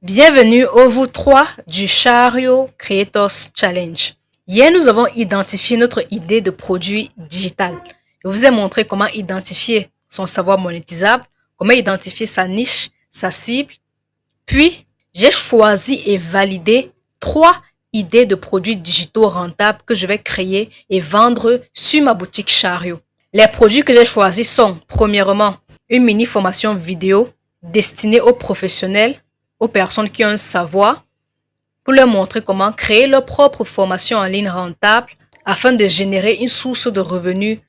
Bienvenue au vous 3 du Chariot Creators Challenge. Hier, nous avons identifié notre idée de produit digital. Je vous ai montré comment identifier son savoir monétisable, comment identifier sa niche, sa cible. Puis, j'ai choisi et validé 3 idées de produits digitaux rentables que je vais créer et vendre sur ma boutique Chariot. Les produits que j'ai choisis sont, premièrement, une mini formation vidéo destinée aux professionnels, aux personnes qui ont un savoir, pour leur montrer comment créer leur propre formation en ligne rentable afin de générer une source de revenus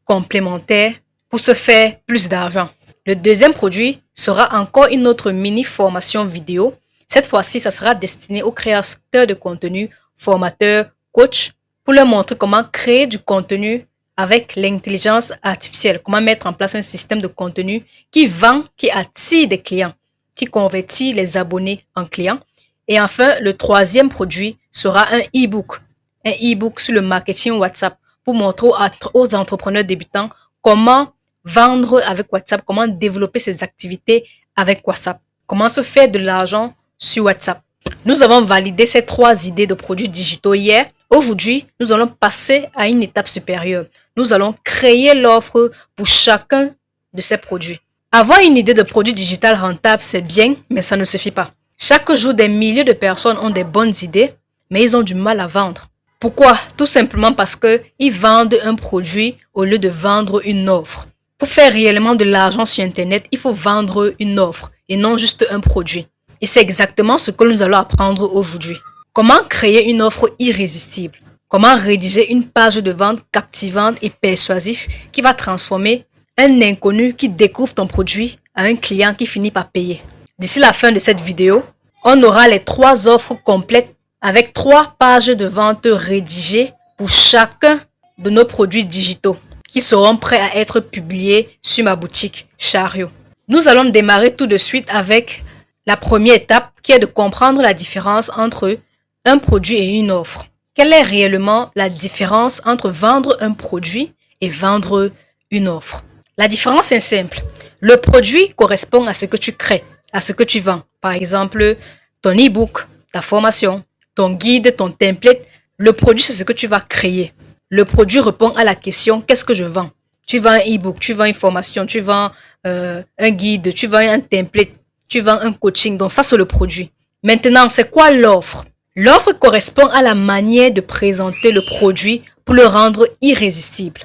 complémentaire pour se faire plus d'argent. Le deuxième produit sera encore une autre mini formation vidéo. Cette fois-ci, ça sera destiné aux créateurs de contenu, formateurs, coachs, pour leur montrer comment créer du contenu avec l'intelligence artificielle, comment mettre en place un système de contenu qui vend, qui attire des clients, qui convertit les abonnés en clients. Et enfin, le troisième produit sera un e-book. Un e-book sur le marketing WhatsApp pour montrer aux entrepreneurs débutants comment vendre avec WhatsApp, comment développer ses activités avec WhatsApp, comment se faire de l'argent sur WhatsApp. Nous avons validé ces 3 idées de produits digitaux hier. Aujourd'hui, nous allons passer à une étape supérieure. Nous allons créer l'offre pour chacun de ces produits. Avoir une idée de produit digital rentable, c'est bien, mais ça ne suffit pas. Chaque jour, des milliers de personnes ont des bonnes idées, mais ils ont du mal à vendre. Pourquoi? Tout simplement parce qu'ils vendent un produit au lieu de vendre une offre. Pour faire réellement de l'argent sur Internet, il faut vendre une offre et non juste un produit. Et c'est exactement ce que nous allons apprendre aujourd'hui. Comment créer une offre irrésistible? Comment rédiger une page de vente captivante et persuasive qui va transformer un inconnu qui découvre ton produit à un client qui finit par payer? D'ici la fin de cette vidéo, on aura les 3 offres complètes avec 3 pages de vente rédigées pour chacun de nos produits digitaux qui seront prêts à être publiés sur ma boutique Chariot. Nous allons démarrer tout de suite avec la première étape qui est de comprendre la différence entre un produit et une offre. Quelle est réellement la différence entre vendre un produit et vendre une offre? La différence est simple. Le produit correspond à ce que tu crées, à ce que tu vends. Par exemple, ton e-book, ta formation, ton guide, ton template. Le produit, c'est ce que tu vas créer. Le produit répond à la question « Qu'est-ce que je vends ?» Tu vends un e-book, tu vends une formation, tu vends un guide, tu vends un template, tu vends un coaching. Donc ça, c'est le produit. Maintenant, c'est quoi l'offre? L'offre correspond à la manière de présenter le produit pour le rendre irrésistible.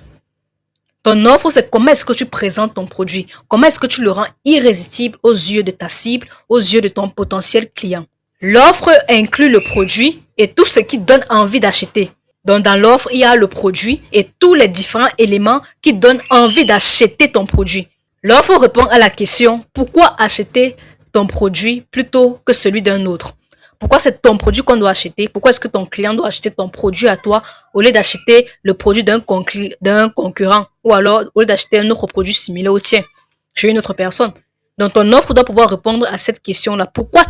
Ton offre, c'est comment est-ce que tu présentes ton produit? Comment est-ce que tu le rends irrésistible aux yeux de ta cible, aux yeux de ton potentiel client? L'offre inclut le produit et tout ce qui donne envie d'acheter. Donc, dans l'offre, il y a le produit et tous les différents éléments qui donnent envie d'acheter ton produit. L'offre répond à la question « Pourquoi acheter ton produit plutôt que celui d'un autre ?» Pourquoi c'est ton produit qu'on doit acheter? Pourquoi est-ce que ton client doit acheter ton produit à toi au lieu d'acheter le produit d'un concurrent ou alors au lieu d'acheter un autre produit similaire au tien chez une autre personne? Donc, ton offre doit pouvoir répondre à cette question-là. Pourquoi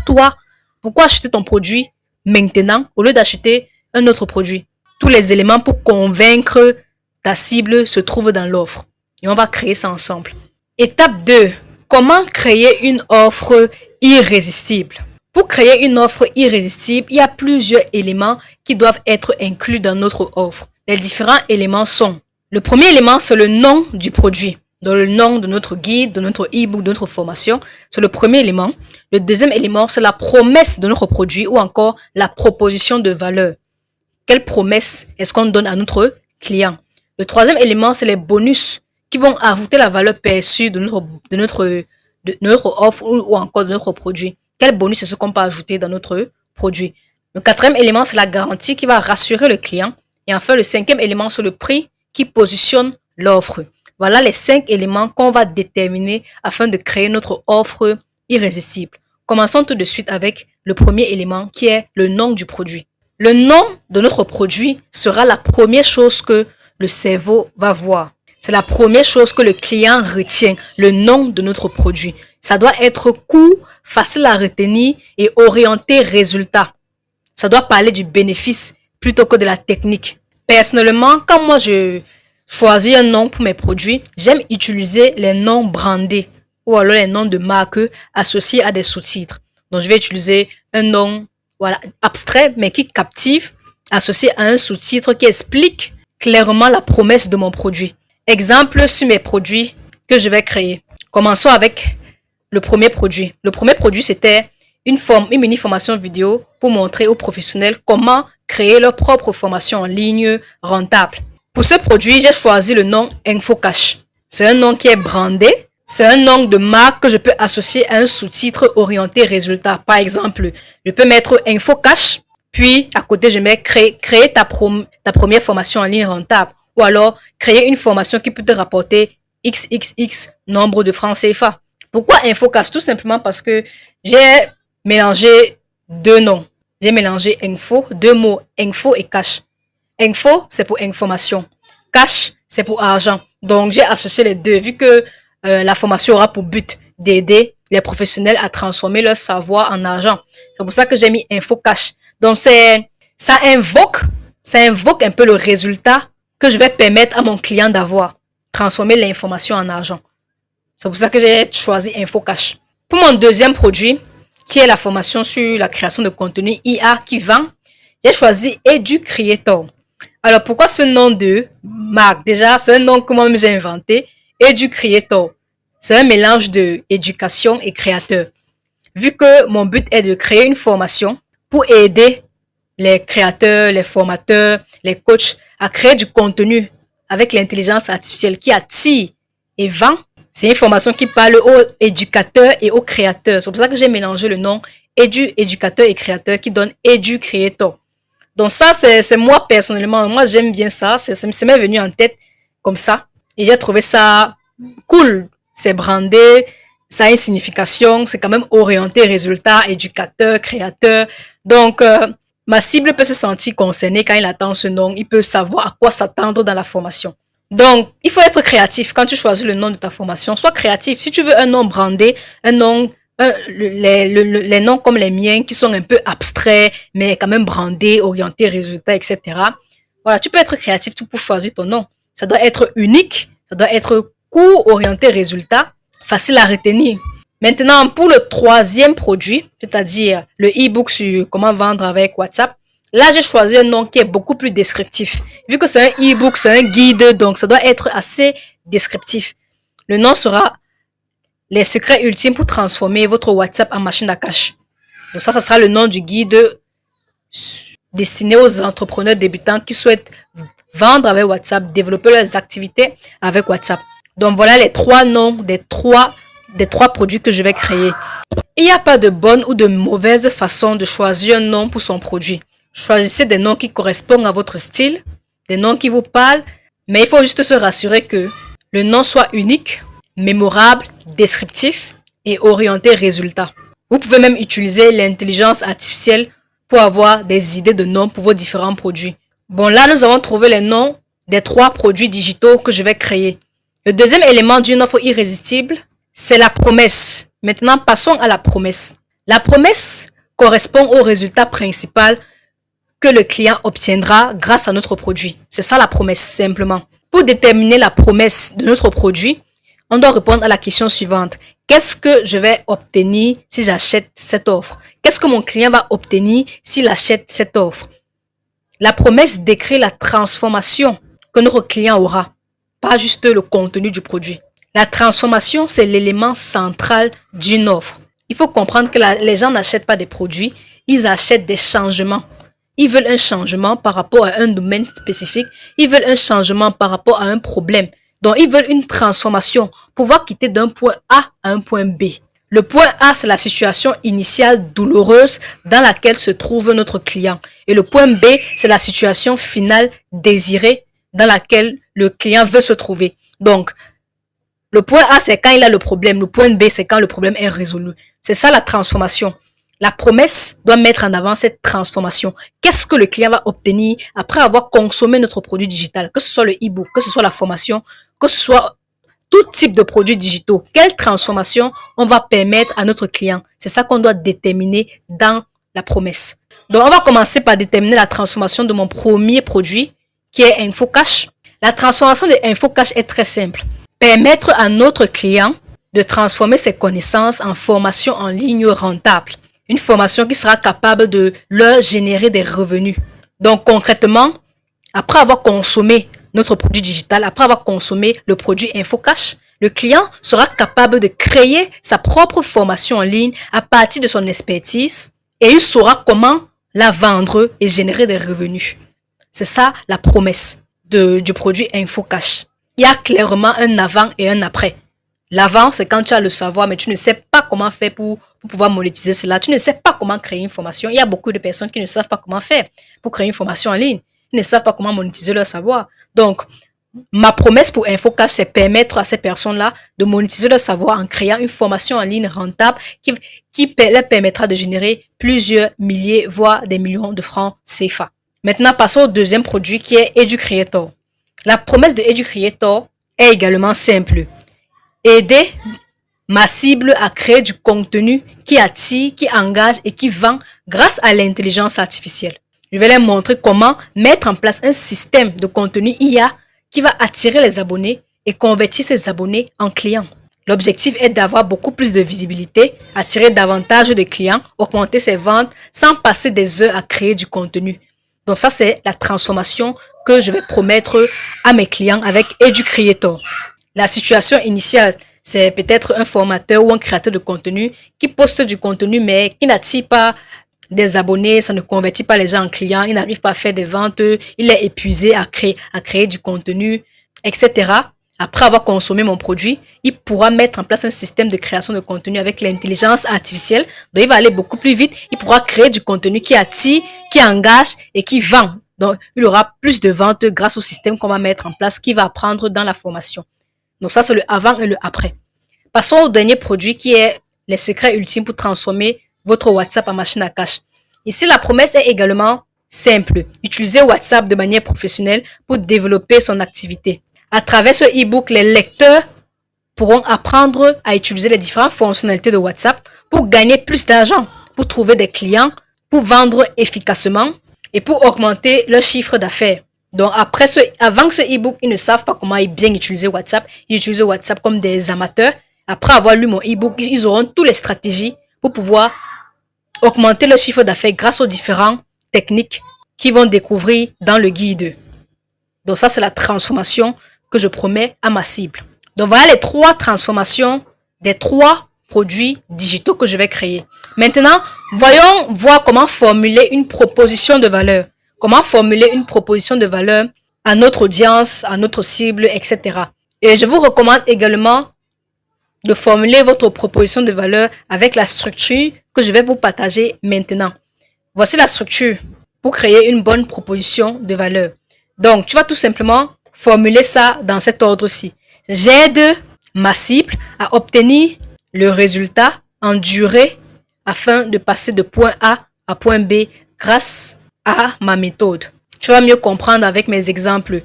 acheter ton produit maintenant au lieu d'acheter un autre produit? Tous les éléments pour convaincre ta cible se trouvent dans l'offre. Et on va créer ça ensemble. Étape 2. Comment créer une offre irrésistible? Pour créer une offre irrésistible, il y a plusieurs éléments qui doivent être inclus dans notre offre. Les différents éléments sont: le premier élément, c'est le nom du produit. Donc, le nom de notre guide, de notre e-book, de notre formation, c'est le premier élément. Le deuxième élément, c'est la promesse de notre produit ou encore la proposition de valeur. Quelle promesse est-ce qu'on donne à notre client? Le troisième élément, c'est les bonus qui vont ajouter la valeur perçue de notre offre ou encore de notre produit. Quel bonus est-ce qu'on peut ajouter dans notre produit? Le quatrième élément, c'est la garantie qui va rassurer le client. Et enfin, le cinquième élément, c'est le prix qui positionne l'offre. Voilà les 5 éléments qu'on va déterminer afin de créer notre offre irrésistible. Commençons tout de suite avec le premier élément qui est le nom du produit. Le nom de notre produit sera la première chose que le cerveau va voir. C'est la première chose que le client retient, le nom de notre produit. Ça doit être court, facile à retenir et orienté résultat. Ça doit parler du bénéfice plutôt que de la technique. Personnellement, quand moi je choisis un nom pour mes produits, j'aime utiliser les noms brandés ou alors les noms de marque associés à des sous-titres. Donc, je vais utiliser un nom, voilà, abstrait, mais qui captive, associé à un sous-titre qui explique clairement la promesse de mon produit. Exemple sur mes produits que je vais créer. Commençons avec le premier produit. Le premier produit, c'était une mini-formation vidéo pour montrer aux professionnels comment créer leur propre formation en ligne rentable. Pour ce produit, j'ai choisi le nom InfoCash. C'est un nom qui est brandé. C'est un nom de marque que je peux associer à un sous-titre orienté résultat. Par exemple, je peux mettre InfoCash, puis à côté, je mets créer ta première formation en ligne rentable. Ou alors, créer une formation qui peut te rapporter XXX nombre de francs CFA. Pourquoi InfoCash? Tout simplement parce que j'ai mélangé deux noms. J'ai mélangé info, deux mots, info et cash. Info, c'est pour information. Cash, c'est pour argent. Donc, j'ai associé les deux, vu que la formation aura pour but d'aider les professionnels à transformer leur savoir en argent. C'est pour ça que j'ai mis info cash. Donc, ça invoque un peu le résultat que je vais permettre à mon client d'avoir. Transformer l'information en argent. C'est pour ça que j'ai choisi info cash. Pour mon deuxième produit, qui est la formation sur la création de contenu IA qui vend, j'ai choisi EduCreator. Alors, pourquoi ce nom de marque? Déjà, c'est un nom que moi-même j'ai inventé. EduCreator. C'est un mélange de éducation et créateur. Vu que mon but est de créer une formation pour aider les créateurs, les formateurs, les coachs à créer du contenu avec l'intelligence artificielle qui attire et vend, c'est une formation qui parle aux éducateurs et aux créateurs. C'est pour ça que j'ai mélangé le nom éducateur et créateur qui donne EduCreator. Donc ça, c'est moi personnellement. Moi, j'aime bien ça. C'est m'est venu en tête comme ça. Et j'ai trouvé ça cool. C'est brandé. Ça a une signification. C'est quand même orienté résultat, éducateur, créateur. Donc, ma cible peut se sentir concernée quand il attend ce nom. Il peut savoir à quoi s'attendre dans la formation. Donc, il faut être créatif quand tu choisis le nom de ta formation. Sois créatif. Si tu veux un nom brandé, un nom, les noms comme les miens qui sont un peu abstraits, mais quand même brandés, orientés, résultats, etc. Voilà, tu peux être créatif pour choisir ton nom. Ça doit être unique, ça doit être court, orienté, résultat, facile à retenir. Maintenant, pour le troisième produit, c'est-à-dire le e-book sur comment vendre avec WhatsApp, là, j'ai choisi un nom qui est beaucoup plus descriptif. Vu que c'est un e-book, c'est un guide, donc ça doit être assez descriptif. Le nom sera les secrets ultimes pour transformer votre WhatsApp en machine à cash. Donc ça sera le nom du guide destiné aux entrepreneurs débutants qui souhaitent vendre avec WhatsApp, développer leurs activités avec WhatsApp. Donc voilà les trois noms des trois produits que je vais créer. Il n'y a pas de bonne ou de mauvaise façon de choisir un nom pour son produit. Choisissez des noms qui correspondent à votre style, des noms qui vous parlent, mais il faut juste se rassurer que le nom soit unique, mémorable, descriptif et orienté résultat. Vous pouvez même utiliser l'intelligence artificielle pour avoir des idées de noms pour vos différents produits. Bon, là, nous avons trouvé les noms des trois produits digitaux que je vais créer. Le deuxième élément d'une offre irrésistible, c'est la promesse. Maintenant, passons à la promesse. La promesse correspond au résultat principal que le client obtiendra grâce à notre produit. C'est ça la promesse, simplement. Pour déterminer la promesse de notre produit, on doit répondre à la question suivante. Qu'est-ce que je vais obtenir si j'achète cette offre? Qu'est-ce que mon client va obtenir s'il achète cette offre? La promesse décrit la transformation que notre client aura, pas juste le contenu du produit. La transformation, c'est l'élément central d'une offre. Il faut comprendre que les gens n'achètent pas des produits, ils achètent des changements. Ils veulent un changement par rapport à un domaine spécifique. Ils veulent un changement par rapport à un problème. Donc, ils veulent une transformation, pouvoir quitter d'un point A à un point B. Le point A, c'est la situation initiale douloureuse dans laquelle se trouve notre client. Et le point B, c'est la situation finale désirée dans laquelle le client veut se trouver. Donc, le point A, c'est quand il a le problème. Le point B, c'est quand le problème est résolu. C'est ça la transformation. La promesse doit mettre en avant cette transformation. Qu'est-ce que le client va obtenir après avoir consommé notre produit digital? Que ce soit le e-book, que ce soit la formation, que ce soit tout type de produits digitaux. Quelle transformation on va permettre à notre client? C'est ça qu'on doit déterminer dans la promesse. Donc, on va commencer par déterminer la transformation de mon premier produit, qui est InfoCash. La transformation de InfoCash est très simple. Permettre à notre client de transformer ses connaissances en formation en ligne rentable. Une formation qui sera capable de leur générer des revenus. Donc concrètement, après avoir consommé notre produit digital, après avoir consommé le produit InfoCash, le client sera capable de créer sa propre formation en ligne à partir de son expertise et il saura comment la vendre et générer des revenus. C'est ça la promesse du produit InfoCash. Il y a clairement un avant et un après. L'avant, c'est quand tu as le savoir, mais tu ne sais pas comment faire pour pouvoir monétiser cela. Tu ne sais pas comment créer une formation. Il y a beaucoup de personnes qui ne savent pas comment faire pour créer une formation en ligne. Ils ne savent pas comment monétiser leur savoir. Donc, ma promesse pour InfoCash, c'est permettre à ces personnes-là de monétiser leur savoir en créant une formation en ligne rentable qui leur permettra de générer plusieurs milliers, voire des millions de francs CFA. Maintenant, passons au deuxième produit qui est EduCreator. La promesse de EduCreator est également simple. Aider ma cible à créer du contenu qui attire, qui engage et qui vend grâce à l'intelligence artificielle. Je vais leur montrer comment mettre en place un système de contenu IA qui va attirer les abonnés et convertir ces abonnés en clients. L'objectif est d'avoir beaucoup plus de visibilité, attirer davantage de clients, augmenter ses ventes sans passer des heures à créer du contenu. Donc ça, c'est la transformation que je vais promettre à mes clients avec EduCreator. La situation initiale, c'est peut-être un formateur ou un créateur de contenu qui poste du contenu mais qui n'attire pas des abonnés, ça ne convertit pas les gens en clients, il n'arrive pas à faire des ventes, il est épuisé à créer du contenu, etc. Après avoir consommé mon produit, il pourra mettre en place un système de création de contenu avec l'intelligence artificielle. Donc, il va aller beaucoup plus vite. Il pourra créer du contenu qui attire, qui engage et qui vend. Donc, il aura plus de ventes grâce au système qu'on va mettre en place, qui va apprendre dans la formation. Donc, ça, c'est le avant et le après. Passons au dernier produit qui est les secrets ultimes pour transformer votre WhatsApp en machine à cash. Ici, la promesse est également simple. Utilisez WhatsApp de manière professionnelle pour développer son activité. À travers ce e-book, les lecteurs pourront apprendre à utiliser les différentes fonctionnalités de WhatsApp pour gagner plus d'argent, pour trouver des clients, pour vendre efficacement et pour augmenter leur chiffre d'affaires. Donc, avant ce e-book, ils ne savent pas comment bien utiliser WhatsApp. Ils utilisent WhatsApp comme des amateurs. Après avoir lu mon e-book, ils auront toutes les stratégies pour pouvoir augmenter leur chiffre d'affaires grâce aux différentes techniques qu'ils vont découvrir dans le guide. Donc, ça, c'est la transformation que je promets à ma cible. Donc, voilà les 3 transformations des 3 produits digitaux que je vais créer. Maintenant, voyons voir comment formuler une proposition de valeur. Comment formuler une proposition de valeur à notre audience, à notre cible, etc. Et je vous recommande également de formuler votre proposition de valeur avec la structure que je vais vous partager maintenant. Voici la structure pour créer une bonne proposition de valeur. Donc, tu vas tout simplement formuler ça dans cet ordre-ci. J'aide ma cible à obtenir le résultat en durée afin de passer de point A à point B grâce à ma méthode. Tu vas mieux comprendre avec mes exemples.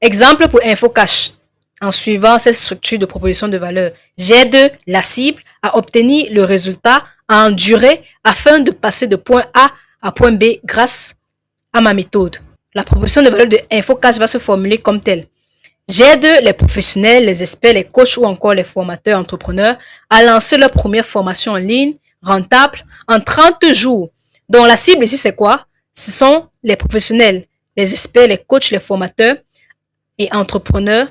Exemple pour InfoCash. En suivant cette structure de proposition de valeur, j'aide la cible à obtenir le résultat en durée afin de passer de point A à point B grâce à ma méthode. La proposition de valeur de InfoCash va se formuler comme telle. J'aide les professionnels, les experts, les coachs ou encore les formateurs entrepreneurs à lancer leur première formation en ligne rentable en 30 jours. Donc la cible ici, c'est quoi? Ce sont les professionnels, les experts, les coachs, les formateurs et entrepreneurs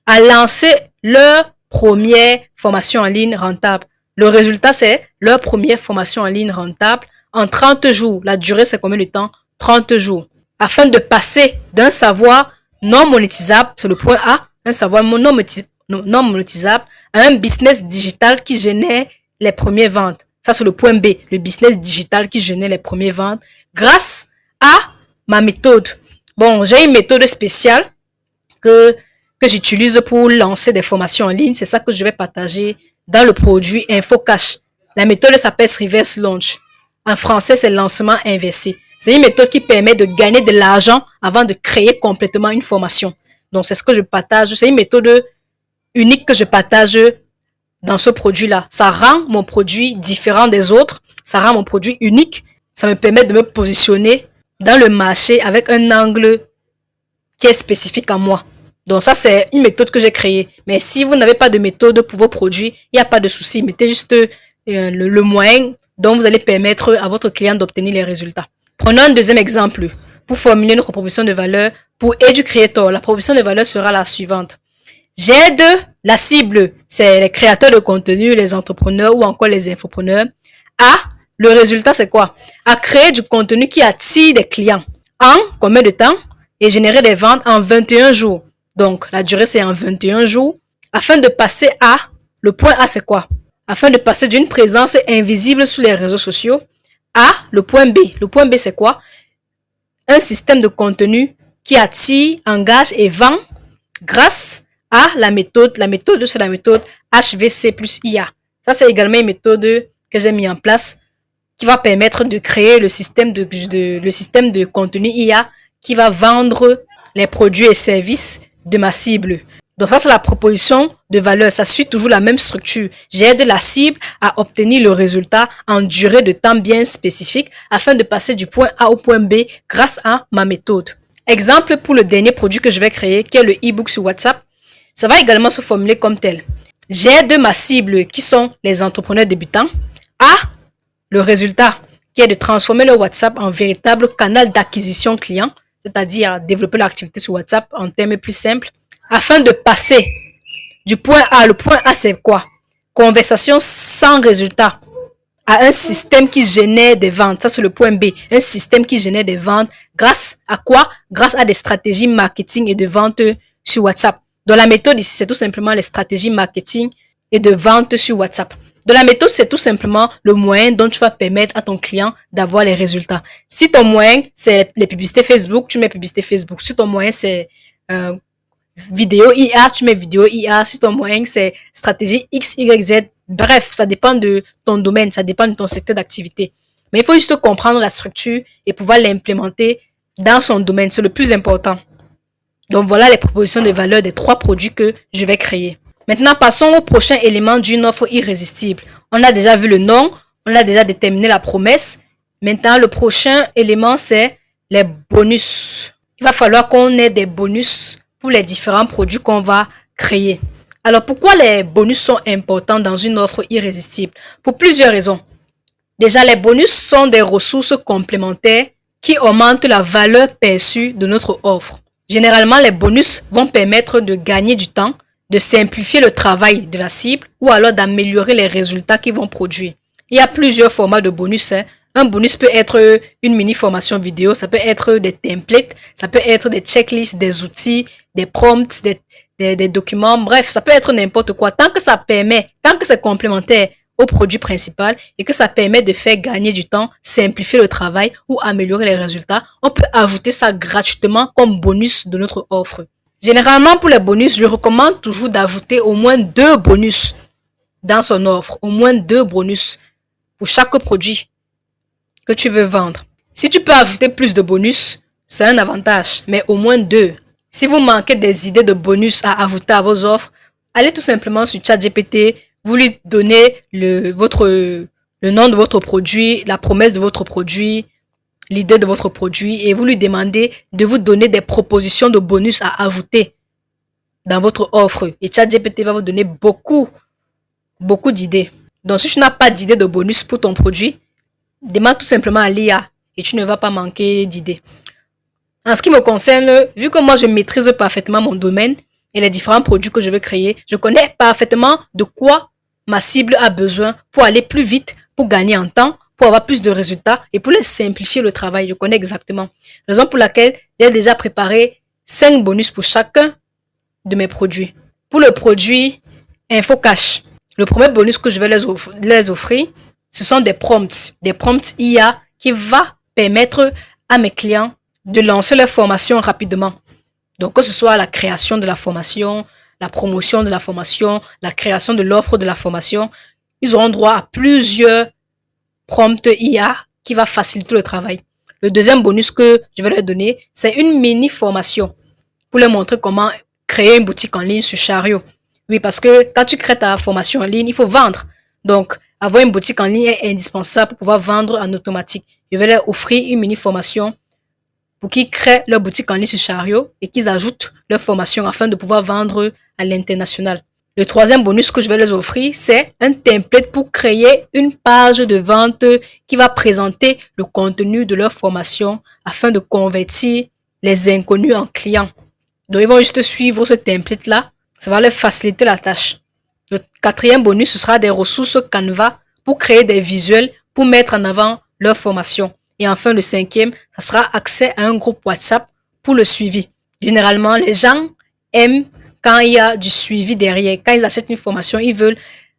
à lancer leur première formation en ligne rentable. Le résultat, c'est leur première formation en ligne rentable en 30 jours. La durée, c'est combien de temps? 30 jours. Afin de passer d'un savoir non monétisable, c'est le point A, un savoir non monétisable, à un business digital qui génère les premières ventes. Ça, c'est le point B, le business digital qui génère les premières ventes grâce à ma méthode. Bon, j'ai une méthode spéciale que j'utilise pour lancer des formations en ligne. C'est ça que je vais partager dans le produit InfoCash. La méthode s'appelle Reverse Launch. En français, c'est lancement inversé. C'est une méthode qui permet de gagner de l'argent avant de créer complètement une formation. Donc, c'est ce que je partage. C'est une méthode unique que je partage dans ce produit-là. Ça rend mon produit différent des autres. Ça rend mon produit unique. Ça me permet de me positionner dans le marché avec un angle qui est spécifique à moi. Donc, ça, c'est une méthode que j'ai créée. Mais si vous n'avez pas de méthode pour vos produits, il n'y a pas de souci. Mettez juste le moyen dont vous allez permettre à votre client d'obtenir les résultats. Prenons un deuxième exemple. Pour formuler notre proposition de valeur pour EduCreator, la proposition de valeur sera la suivante. J'aide la cible, c'est les créateurs de contenu, les entrepreneurs ou encore les infopreneurs, le résultat c'est quoi? À créer du contenu qui attire des clients. En combien de temps? Et générer des ventes en 21 jours. Donc, la durée c'est en 21 jours. Afin de passer à, le point A c'est quoi? Afin de passer d'une présence invisible sur les réseaux sociaux à le point B. Le point B c'est quoi? Un système de contenu qui attire, engage et vend grâce à la méthode. La méthode, c'est la méthode HVC plus IA. Ça, c'est également une méthode que j'ai mis en place qui va permettre de créer le système de contenu IA qui va vendre les produits et services de ma cible. Donc ça, c'est la proposition de valeur. Ça suit toujours la même structure. J'aide la cible à obtenir le résultat en durée de temps bien spécifique afin de passer du point A au point B grâce à ma méthode. Exemple pour le dernier produit que je vais créer, qui est le e-book sur WhatsApp. Ça va également se formuler comme tel. J'aide ma cible, qui sont les entrepreneurs débutants, à le résultat, qui est de transformer le WhatsApp en véritable canal d'acquisition client, c'est-à-dire développer l'activité sur WhatsApp en termes plus simples, afin de passer du point A. Le point A, c'est quoi? Conversation sans résultat à un système qui génère des ventes. Ça, c'est le point B. Un système qui génère des ventes grâce à quoi? Grâce à des stratégies marketing et de vente sur WhatsApp. Donc, la méthode ici, c'est tout simplement les stratégies marketing et de vente sur WhatsApp. Donc, la méthode, c'est tout simplement le moyen dont tu vas permettre à ton client d'avoir les résultats. Si ton moyen, c'est les publicités Facebook, tu mets publicité Facebook. Si ton moyen, c'est vidéo IA, tu mets vidéo IA. Si ton moyen, c'est stratégie X, Y, Z. Bref, ça dépend de ton domaine, ça dépend de ton secteur d'activité. Mais il faut juste comprendre la structure et pouvoir l'implémenter dans son domaine. C'est le plus important. Donc, voilà les propositions de valeur des 3 produits que je vais créer. Maintenant, passons au prochain élément d'une offre irrésistible. On a déjà vu le nom, on a déjà déterminé la promesse. Maintenant, le prochain élément, c'est les bonus. Il va falloir qu'on ait des bonus pour les différents produits qu'on va créer. Alors, pourquoi les bonus sont importants dans une offre irrésistible? Pour plusieurs raisons. Déjà, les bonus sont des ressources complémentaires qui augmentent la valeur perçue de notre offre. Généralement, les bonus vont permettre de gagner du temps, de simplifier le travail de la cible ou alors d'améliorer les résultats qu'ils vont produire. Il y a plusieurs formats de bonus. Un bonus peut être une mini-formation vidéo, ça peut être des templates, ça peut être des checklists, des outils, des prompts, des documents, bref, ça peut être n'importe quoi. Tant que ça permet, tant que c'est complémentaire au produit principal et que ça permet de faire gagner du temps, simplifier le travail ou améliorer les résultats, on peut ajouter ça gratuitement comme bonus de notre offre. Généralement, pour les bonus, je recommande toujours d'ajouter au moins 2 bonus dans son offre. Au moins 2 bonus pour chaque produit que tu veux vendre. Si tu peux ajouter plus de bonus, c'est un avantage, mais au moins 2. Si vous manquez des idées de bonus à ajouter à vos offres, allez tout simplement sur ChatGPT, vous lui donnez le nom de votre produit, la promesse de votre produit, l'idée de votre produit et vous lui demandez de vous donner des propositions de bonus à ajouter dans votre offre. Et ChatGPT va vous donner beaucoup d'idées. Donc, si tu n'as pas d'idée de bonus pour ton produit, demande tout simplement à l'IA et tu ne vas pas manquer d'idées. En ce qui me concerne, vu que moi je maîtrise parfaitement mon domaine et les différents produits que je veux créer, je connais parfaitement de quoi ma cible a besoin pour aller plus vite, pour gagner en temps, pour avoir plus de résultats et pour les simplifier le travail. Je connais exactement. Raison pour laquelle j'ai déjà préparé 5 bonus pour chacun de mes produits. Pour le produit InfoCash, le premier bonus que je vais les offrir, ce sont des prompts IA qui va permettre à mes clients de lancer leur formation rapidement. Donc, que ce soit la création de la formation, la promotion de la formation, la création de l'offre de la formation, ils auront droit à plusieurs prompts IA qui va faciliter le travail. Le deuxième bonus que je vais leur donner, c'est une mini formation pour leur montrer comment créer une boutique en ligne sur Chariot. Oui, parce que quand tu crées ta formation en ligne, il faut vendre. Donc, avoir une boutique en ligne est indispensable pour pouvoir vendre en automatique. Je vais leur offrir une mini formation pour qu'ils créent leur boutique en ligne sur Chariot et qu'ils ajoutent leur formation afin de pouvoir vendre à l'international. Le troisième bonus que je vais les offrir, c'est un template pour créer une page de vente qui va présenter le contenu de leur formation afin de convertir les inconnus en clients. Donc, ils vont juste suivre ce template-là. Ça va leur faciliter la tâche. Le quatrième bonus, ce sera des ressources Canva pour créer des visuels pour mettre en avant leur formation. Et enfin, le cinquième, ça sera accès à un groupe WhatsApp pour le suivi. Généralement, les gens aiment quand il y a du suivi derrière. Quand ils achètent une formation, ils veulent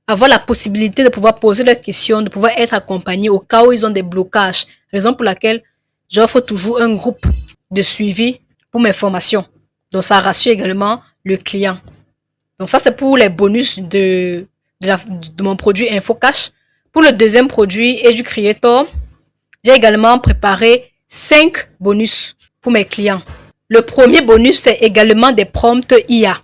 avoir la possibilité de pouvoir poser leurs questions, de pouvoir être accompagnés au cas où ils ont des blocages. Raison pour laquelle j'offre toujours un groupe de suivi pour mes formations. Donc, ça rassure également le client. Donc, ça, c'est pour les bonus de mon produit InfoCash. Pour le deuxième produit EduCreator, j'ai également préparé 5 bonus pour mes clients. Le premier bonus, c'est également des prompts IA.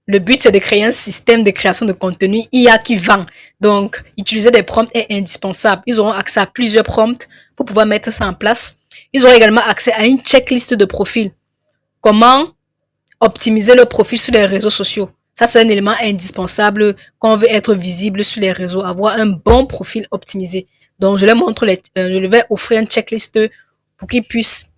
Le but, c'est de créer un système de création de contenu IA qui vend. Donc, utiliser des prompts est indispensable. Ils auront accès à plusieurs prompts pour pouvoir mettre ça en place. Ils auront également accès à une checklist de profils. Comment optimiser leur profil sur les réseaux sociaux. Ça, c'est un élément indispensable quand on veut être visible sur les réseaux, avoir un bon profil optimisé. Donc, je leur vais offrir une checklist pour qu'ils puissent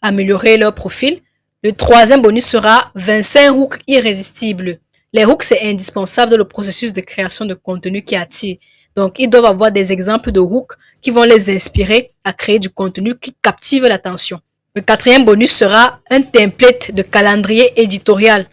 améliorer leur profil. Le troisième bonus sera 25 hooks irrésistibles. Les hooks, c'est indispensable dans le processus de création de contenu qui attire. Donc, ils doivent avoir des exemples de hooks qui vont les inspirer à créer du contenu qui captive l'attention. Le quatrième bonus sera un template de calendrier éditorial.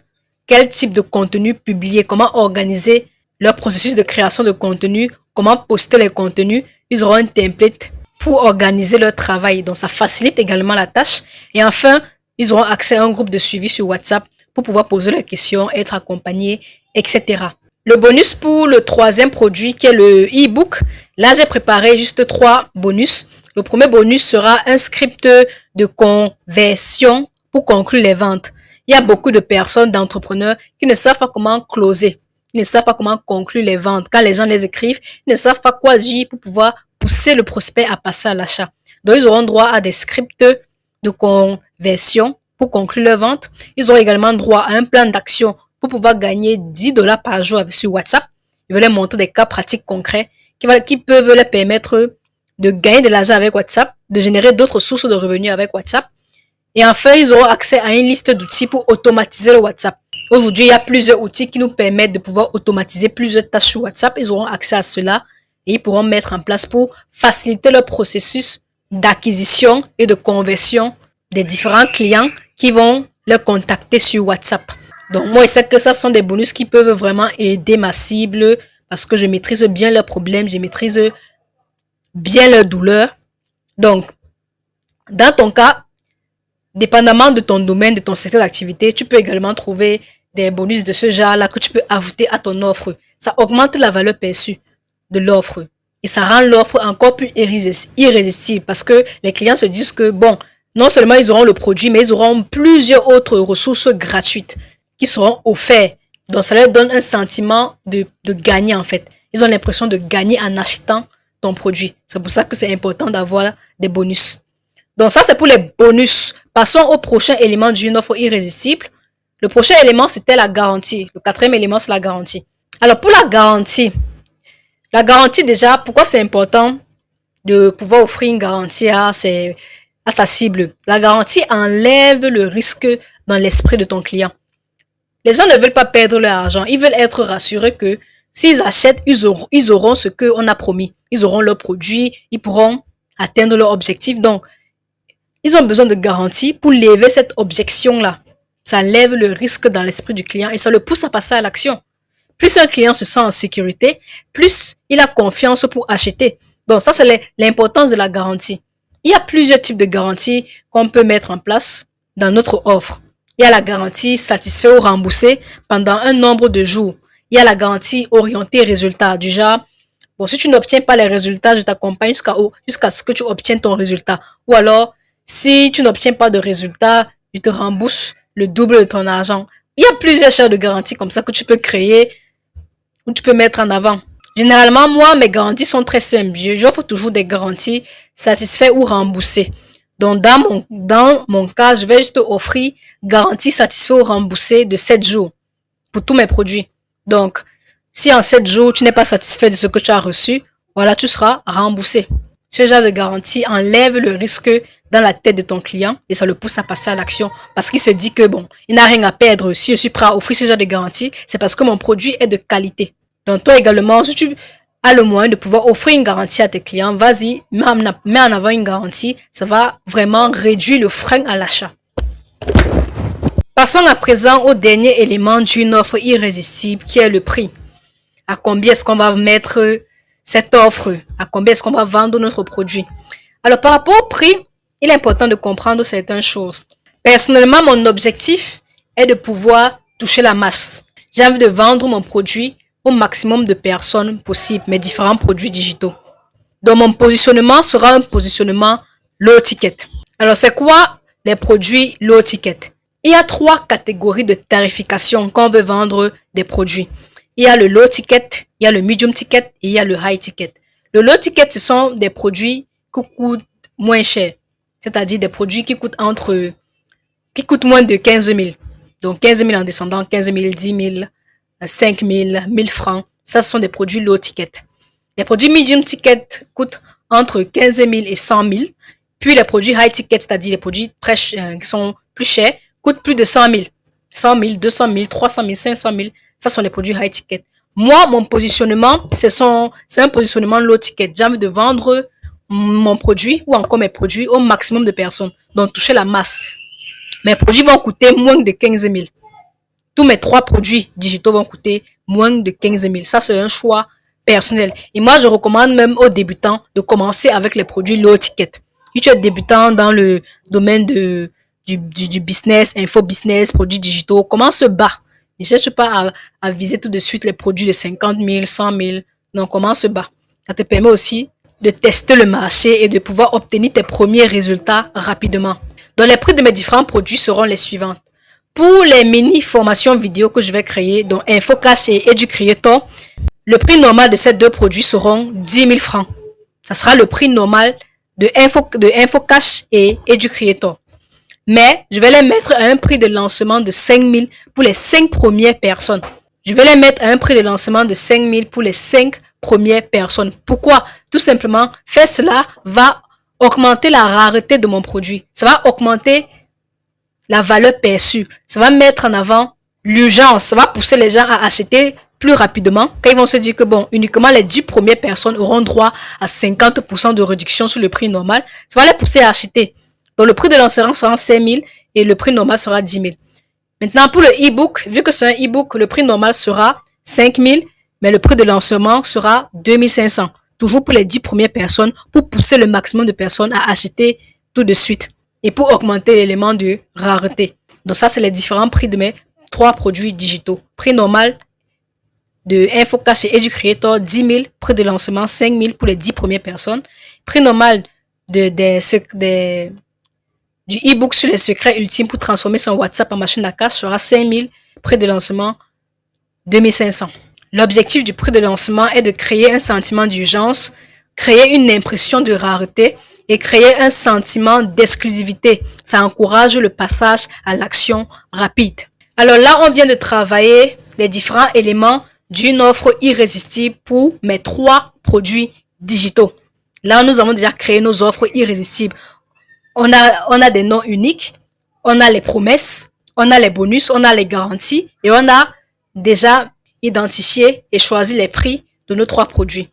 Quel type de contenu publier, comment organiser leur processus de création de contenu, comment poster les contenus. Ils auront un template pour organiser leur travail. Donc, ça facilite également la tâche. Et enfin, ils auront accès à un groupe de suivi sur WhatsApp pour pouvoir poser leurs questions, être accompagnés, etc. Le bonus pour le troisième produit qui est le e-book. Là, j'ai préparé juste 3 bonus. Le premier bonus sera un script de conversion pour conclure les ventes. Il y a beaucoup de personnes, d'entrepreneurs qui ne savent pas comment closer. Ils ne savent pas comment conclure les ventes. Quand les gens les écrivent, ils ne savent pas quoi dire pour pouvoir pousser le prospect à passer à l'achat. Donc, ils auront droit à des scripts de conversion pour conclure leur vente. Ils auront également droit à un plan d'action pour pouvoir gagner $10 par jour sur WhatsApp. Je vais leur montrer des cas pratiques concrets qui peuvent leur permettre de gagner de l'argent avec WhatsApp, de générer d'autres sources de revenus avec WhatsApp. Et enfin, ils auront accès à une liste d'outils pour automatiser le WhatsApp. Aujourd'hui, il y a plusieurs outils qui nous permettent de pouvoir automatiser plusieurs tâches sur WhatsApp. Ils auront accès à cela et ils pourront mettre en place pour faciliter leur processus d'acquisition et de conversion des différents clients qui vont leur contacter sur WhatsApp. Donc, moi, je sais que ça sont des bonus qui peuvent vraiment aider ma cible parce que je maîtrise bien leurs problèmes, je maîtrise bien leurs douleurs. Donc, dans ton cas, dépendamment de ton domaine, de ton secteur d'activité, tu peux également trouver des bonus de ce genre-là que tu peux ajouter à ton offre. Ça augmente la valeur perçue de l'offre et ça rend l'offre encore plus irrésistible parce que les clients se disent que, bon, non seulement ils auront le produit, mais ils auront plusieurs autres ressources gratuites qui seront offertes. Donc, ça leur donne un sentiment de gagner en fait. Ils ont l'impression de gagner en achetant ton produit. C'est pour ça que c'est important d'avoir des bonus. Donc, ça, c'est pour les bonus. Passons au prochain élément d'une offre irrésistible. Le prochain élément, c'était la garantie. Le quatrième élément, c'est la garantie. Alors, pour la garantie déjà, pourquoi c'est important de pouvoir offrir une garantie à sa cible? La garantie enlève le risque dans l'esprit de ton client. Les gens ne veulent pas perdre leur argent. Ils veulent être rassurés que s'ils achètent, ils auront ce qu'on a promis. Ils auront leur produit, ils pourront atteindre leur objectif. Donc, ils ont besoin de garantie pour lever cette objection-là. Ça lève le risque dans l'esprit du client et ça le pousse à passer à l'action. Plus un client se sent en sécurité, plus il a confiance pour acheter. Donc, ça, c'est l'importance de la garantie. Il y a plusieurs types de garanties qu'on peut mettre en place dans notre offre. Il y a la garantie satisfait ou remboursé pendant un nombre de jours. Il y a la garantie orientée résultat du genre, bon, si tu n'obtiens pas les résultats, je t'accompagne jusqu'à ce que tu obtiennes ton résultat. Ou alors, si tu n'obtiens pas de résultat, je te rembourse le double de ton argent. Il y a plusieurs choses de garanties comme ça que tu peux créer ou tu peux mettre en avant. Généralement, moi, mes garanties sont très simples. J'offre toujours des garanties satisfaites ou remboursées. Donc, dans mon cas, je vais juste offrir garantie satisfait ou remboursée de 7 jours pour tous mes produits. Donc, si en 7 jours, tu n'es pas satisfait de ce que tu as reçu, voilà, tu seras remboursé. Ce genre de garantie enlève le risque dans la tête de ton client et ça le pousse à passer à l'action parce qu'il se dit que bon, il n'a rien à perdre. Si je suis prêt à offrir ce genre de garantie, c'est parce que mon produit est de qualité. Donc, toi également, si tu as le moyen de pouvoir offrir une garantie à tes clients, vas-y, mets en avant une garantie. Ça va vraiment réduire le frein à l'achat. Passons à présent au dernier élément d'une offre irrésistible qui est le prix. À combien est-ce qu'on va mettre cette offre? À combien est-ce qu'on va vendre notre produit? Alors, par rapport au prix, il est important de comprendre certaines choses. Personnellement, mon objectif est de pouvoir toucher la masse. J'ai envie de vendre mon produit au maximum de personnes possible, mes différents produits digitaux. Donc, mon positionnement sera un positionnement low ticket. Alors, c'est quoi les produits low ticket? Il y a 3 catégories de tarification quand on veut vendre des produits. Il y a le low ticket, il y a le medium ticket et il y a le high ticket. Le low ticket, ce sont des produits qui coûtent moins cher. C'est-à-dire des produits qui coûtent moins de 15 000. Donc 15 000 en descendant, 15 000, 10 000, 5 000, 1000 francs. Ça, ce sont des produits low ticket. Les produits medium ticket coûtent entre 15 000 et 100 000. Puis les produits high ticket, c'est-à-dire les produits qui sont plus chers, coûtent plus de 100 000. 100 000, 200 000, 300 000, 500 000. Ça sont les produits high ticket. Moi, mon positionnement, c'est un positionnement low ticket. J'ai envie de vendre mon produit ou encore mes produits au maximum de personnes. Donc, toucher la masse. Mes produits vont coûter moins de 15 000. Tous mes 3 produits digitaux vont coûter moins de 15 000. Ça, c'est un choix personnel. Et moi, je recommande même aux débutants de commencer avec les produits low ticket. Si tu es débutant dans le domaine du business, infobusiness, produits digitaux, commence bas. Ne cherche pas à viser tout de suite les produits de 50 000, 100 000. Non, commence bas. Ça te permet aussi de tester le marché et de pouvoir obtenir tes premiers résultats rapidement. Donc, les prix de mes différents produits seront les suivants. Pour les mini-formations vidéo que je vais créer, dont InfoCash et EduCreator, le prix normal de ces 2 produits seront 10 000 francs. Ça sera le prix normal de InfoCash et EduCreator. Mais je vais les mettre à un prix de lancement de 5 000 pour les 5 premières personnes. Je vais les mettre à un prix de lancement de 5 000 pour les 5 premières personnes. Pourquoi? Tout simplement, faire cela va augmenter la rareté de mon produit. Ça va augmenter la valeur perçue. Ça va mettre en avant l'urgence. Ça va pousser les gens à acheter plus rapidement. Quand ils vont se dire que bon, uniquement les 10 premières personnes auront droit à 50% de réduction sur le prix normal, ça va les pousser à acheter. Donc, le prix de lancement sera 5 000 et le prix normal sera 10 000. Maintenant, pour le e-book, vu que c'est un e-book, le prix normal sera 5 000, mais le prix de lancement sera 2 500. Toujours pour les 10 premières personnes, pour pousser le maximum de personnes à acheter tout de suite et pour augmenter l'élément de rareté. Donc, ça, c'est les différents prix de mes 3 produits digitaux. Prix normal de InfoCash et EduCreator, 10 000. Prix de lancement, 5 000 pour les 10 premières personnes. Prix normal du e-book sur les secrets ultimes pour transformer son WhatsApp en machine à cash sera 5 000. Prix de lancement, 2 500. L'objectif du prix de lancement est de créer un sentiment d'urgence, créer une impression de rareté et créer un sentiment d'exclusivité. Ça encourage le passage à l'action rapide. Alors là, on vient de travailler les différents éléments d'une offre irrésistible pour mes 3 produits digitaux. Là, nous avons déjà créé nos offres irrésistibles. On a des noms uniques, on a les promesses, on a les bonus, on a les garanties et on a déjà identifié et choisi les prix de nos 3 produits.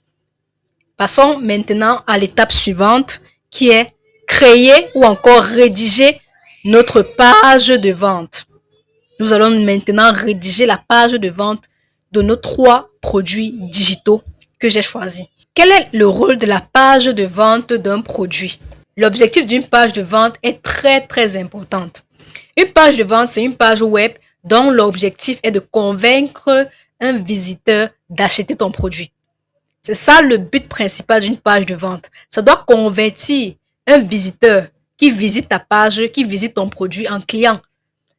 Passons maintenant à l'étape suivante qui est créer ou encore rédiger notre page de vente. Nous allons maintenant rédiger la page de vente de nos 3 produits digitaux que j'ai choisis. Quel est le rôle de la page de vente d'un produit? L'objectif d'une page de vente est très important. Une page de vente, c'est une page web dont l'objectif est de convaincre un visiteur d'acheter ton produit. C'est ça le but principal d'une page de vente. Ça doit convertir un visiteur qui visite ta page, qui visite ton produit en client.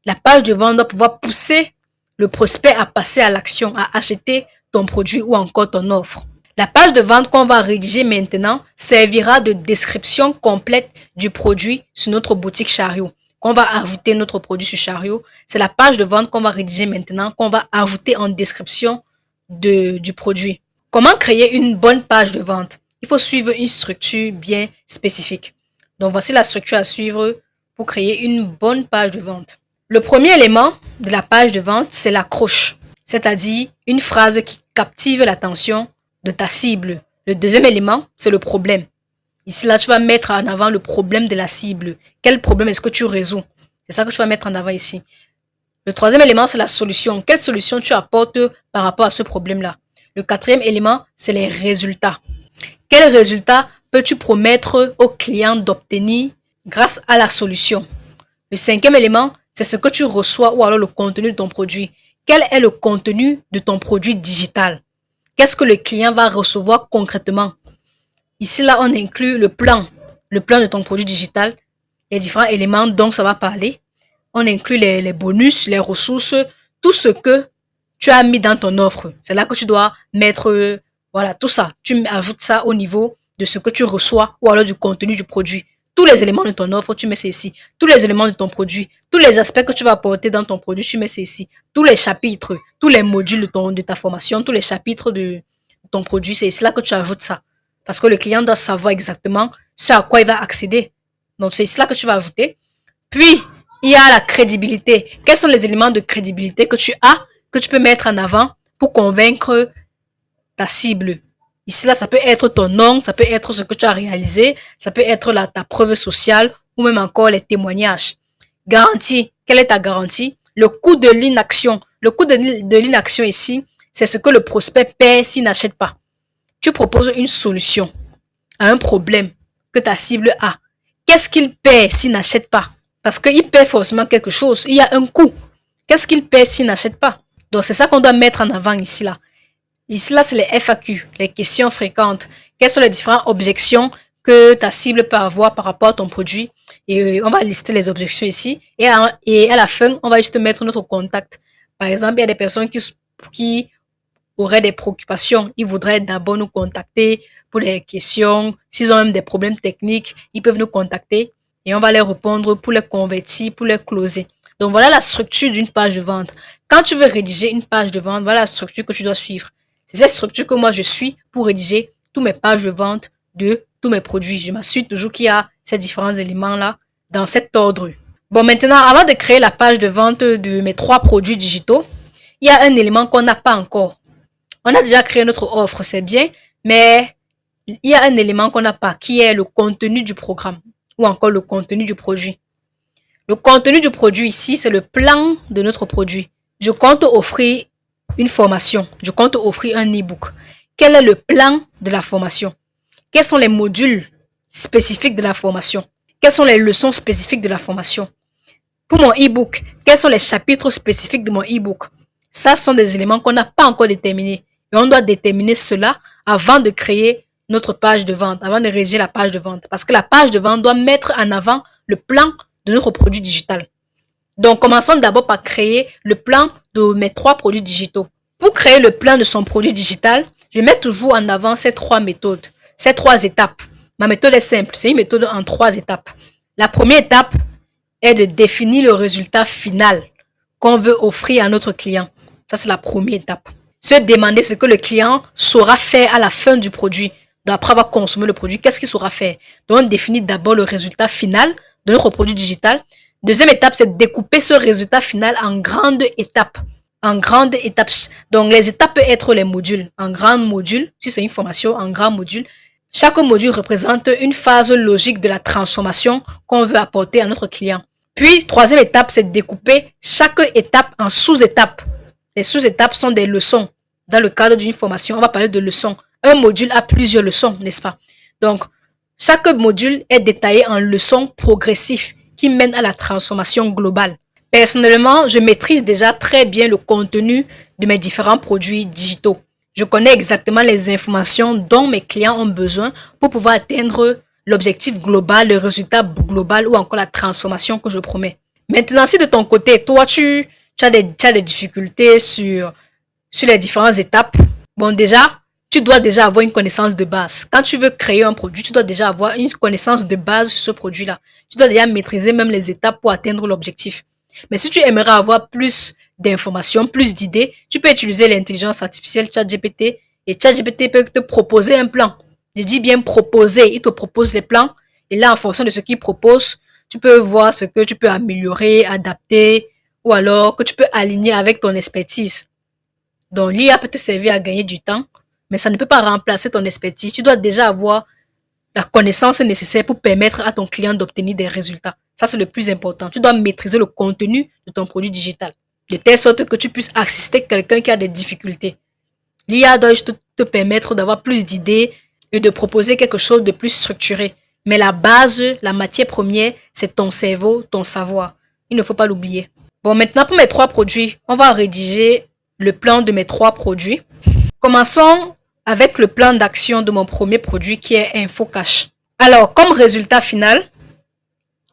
La page de vente doit pouvoir pousser le prospect à passer à l'action, à acheter ton produit ou encore ton offre. La page de vente qu'on va rédiger maintenant servira de description complète du produit sur notre boutique Chariot. qu'on va ajouter notre produit sur Chariot. C'est la page de vente qu'on va rédiger maintenant, qu'on va ajouter en description du produit. Comment créer une bonne page de vente? Il faut suivre une structure bien spécifique. Donc, voici la structure à suivre pour créer une bonne page de vente. Le premier élément de la page de vente, c'est l'accroche, c'est-à-dire une phrase qui captive l'attention de ta cible. Le deuxième élément, c'est le problème. Ici, là, tu vas mettre en avant le problème de la cible. Quel problème est-ce que tu résous? C'est ça que tu vas mettre en avant ici. Le troisième élément, c'est la solution. Quelle solution tu apportes par rapport à ce problème-là? Le quatrième élément, c'est les résultats. Quels résultats peux-tu promettre au client d'obtenir grâce à la solution? Le cinquième élément, c'est ce que tu reçois ou alors le contenu de ton produit. Quel est le contenu de ton produit digital? Qu'est-ce que le client va recevoir concrètement? Ici, là, on inclut le plan de ton produit digital, les différents éléments dont ça va parler. On inclut les bonus, les ressources, tout ce que tu as mis dans ton offre. C'est là que tu dois mettre, voilà, tout ça. Tu ajoutes ça au niveau de ce que tu reçois ou alors du contenu du produit. Tous les éléments de ton offre, tu mets ça ici. Tous les éléments de ton produit, tous les aspects que tu vas apporter dans ton produit, tu mets ça ici. Tous les chapitres, tous les modules de ta formation, tous les chapitres de ton produit, c'est ici là que tu ajoutes ça. Parce que le client doit savoir exactement ce à quoi il va accéder. Donc, c'est ici là que tu vas ajouter. Puis, il y a la crédibilité. Quels sont les éléments de crédibilité que tu as, que tu peux mettre en avant pour convaincre ta cible? Ici, là, ça peut être ton nom, ça peut être ce que tu as réalisé, ça peut être ta preuve sociale ou même encore les témoignages. Garantie. Quelle est ta garantie? Le coût de l'inaction. Le coût de l'inaction ici, c'est ce que le prospect paie s'il n'achète pas. Tu proposes une solution à un problème que ta cible a. Qu'est-ce qu'il paie s'il n'achète pas? Parce qu'il paie forcément quelque chose. Il y a un coût. Qu'est-ce qu'il paie s'il n'achète pas? Donc, c'est ça qu'on doit mettre en avant ici, là. Ici, là, c'est les FAQ, les questions fréquentes. Quelles sont les différentes objections que ta cible peut avoir par rapport à ton produit? Et on va lister les objections ici. Et à la fin, on va juste mettre notre contact. Par exemple, il y a des personnes qui auraient des préoccupations. Ils voudraient d'abord nous contacter pour les questions. S'ils ont même des problèmes techniques, ils peuvent nous contacter et on va les répondre pour les convertir, pour les closer. Donc, voilà la structure d'une page de vente. Quand tu veux rédiger une page de vente, voilà la structure que tu dois suivre. C'est cette structure que moi, je suis pour rédiger toutes mes pages de vente de tous mes produits. Je m'assure toujours qu'il y a ces différents éléments-là dans cet ordre. Bon, maintenant, avant de créer la page de vente de mes 3 produits digitaux, il y a un élément qu'on n'a pas encore. On a déjà créé notre offre, c'est bien, mais il y a un élément qu'on n'a pas, qui est le contenu du programme ou encore le contenu du produit. Le contenu du produit ici, c'est le plan de notre produit. Je compte offrir une formation. Je compte offrir un e-book. Quel est le plan de la formation? Quels sont les modules spécifiques de la formation? Quelles sont les leçons spécifiques de la formation? Pour mon e-book, quels sont les chapitres spécifiques de mon e-book? Ça sont des éléments qu'on n'a pas encore déterminés. Et on doit déterminer cela avant de créer notre page de vente, avant de rédiger la page de vente. Parce que la page de vente doit mettre en avant le plan de notre produit digital. Donc, commençons d'abord par créer le plan de mes 3 produits digitaux. Pour créer le plan de son produit digital, je mets toujours en avant ces 3 méthodes, ces 3 étapes. Ma méthode est simple, c'est une méthode en 3 étapes. La première étape est de définir le résultat final qu'on veut offrir à notre client. Ça, c'est la première étape. Se demander ce que le client saura faire à la fin du produit. Donc, après avoir consommé le produit, qu'est-ce qu'il saura faire? Donc, on définit d'abord le résultat final de notre produit digital. Deuxième étape, c'est de découper ce résultat final en grandes étapes. En grandes étapes. Donc, les étapes peuvent être les modules. En grands modules, si c'est une formation, en grands modules. Chaque module représente une phase logique de la transformation qu'on veut apporter à notre client. Puis, troisième étape, c'est de découper chaque étape en sous-étapes. Les sous-étapes sont des leçons. Dans le cadre d'une formation, on va parler de leçons. Un module a plusieurs leçons, n'est-ce pas? Donc, chaque module est détaillé en leçons progressives qui mènent à la transformation globale. Personnellement, je maîtrise déjà très bien le contenu de mes différents produits digitaux. Je connais exactement les informations dont mes clients ont besoin pour pouvoir atteindre l'objectif global, le résultat global ou encore la transformation que je promets. Maintenant, si de ton côté, toi, tu as des difficultés sur les différentes étapes, bon, déjà, tu dois déjà avoir une connaissance de base. Quand tu veux créer un produit, tu dois déjà avoir une connaissance de base sur ce produit-là. Tu dois déjà maîtriser même les étapes pour atteindre l'objectif. Mais si tu aimerais avoir plus d'informations, plus d'idées, tu peux utiliser l'intelligence artificielle ChatGPT et ChatGPT peut te proposer un plan. Je dis bien proposer, il te propose les plans et là, en fonction de ce qu'il propose, tu peux voir ce que tu peux améliorer, adapter ou alors que tu peux aligner avec ton expertise. Donc, l'IA peut te servir à gagner du temps, mais ça ne peut pas remplacer ton expertise. Tu dois déjà avoir la connaissance nécessaire pour permettre à ton client d'obtenir des résultats. Ça, c'est le plus important. Tu dois maîtriser le contenu de ton produit digital, de telle sorte que tu puisses assister quelqu'un qui a des difficultés. L'IA doit juste te permettre d'avoir plus d'idées et de proposer quelque chose de plus structuré. Mais la base, la matière première, c'est ton cerveau, ton savoir. Il ne faut pas l'oublier. Bon, maintenant, pour mes 3 produits, on va rédiger le plan de mes 3 produits. Commençons avec le plan d'action de mon premier produit qui est InfoCash. Alors, comme résultat final,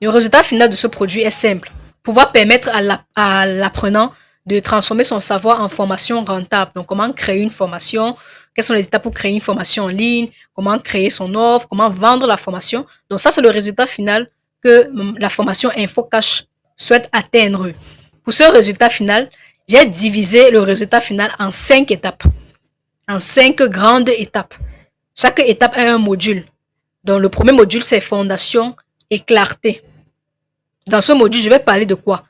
le résultat final de ce produit est simple. Pouvoir permettre à l'apprenant de transformer son savoir en formation rentable. Donc, comment créer une formation, quelles sont les étapes pour créer une formation en ligne, comment créer son offre, comment vendre la formation. Donc, ça, c'est le résultat final que la formation InfoCash souhaite atteindre. Pour ce résultat final, j'ai divisé le résultat final en 5 étapes. En 5 grandes étapes. Chaque étape est un module. Donc, le premier module, c'est fondation et clarté. Dans ce module, je vais parler de quoi?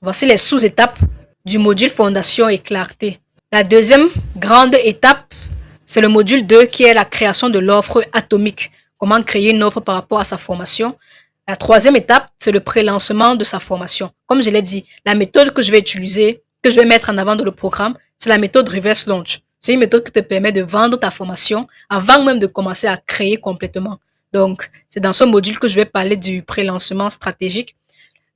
Voici les sous-étapes du module fondation et clarté. La deuxième grande étape, c'est le module 2 qui est la création de l'offre atomique. Comment créer une offre par rapport à sa formation. La troisième étape, c'est le pré-lancement de sa formation. Comme je l'ai dit, la méthode que je vais utiliser, que je vais mettre en avant dans le programme, c'est la méthode Reverse Launch. C'est une méthode qui te permet de vendre ta formation avant même de commencer à créer complètement. Donc, c'est dans ce module que je vais parler du pré-lancement stratégique.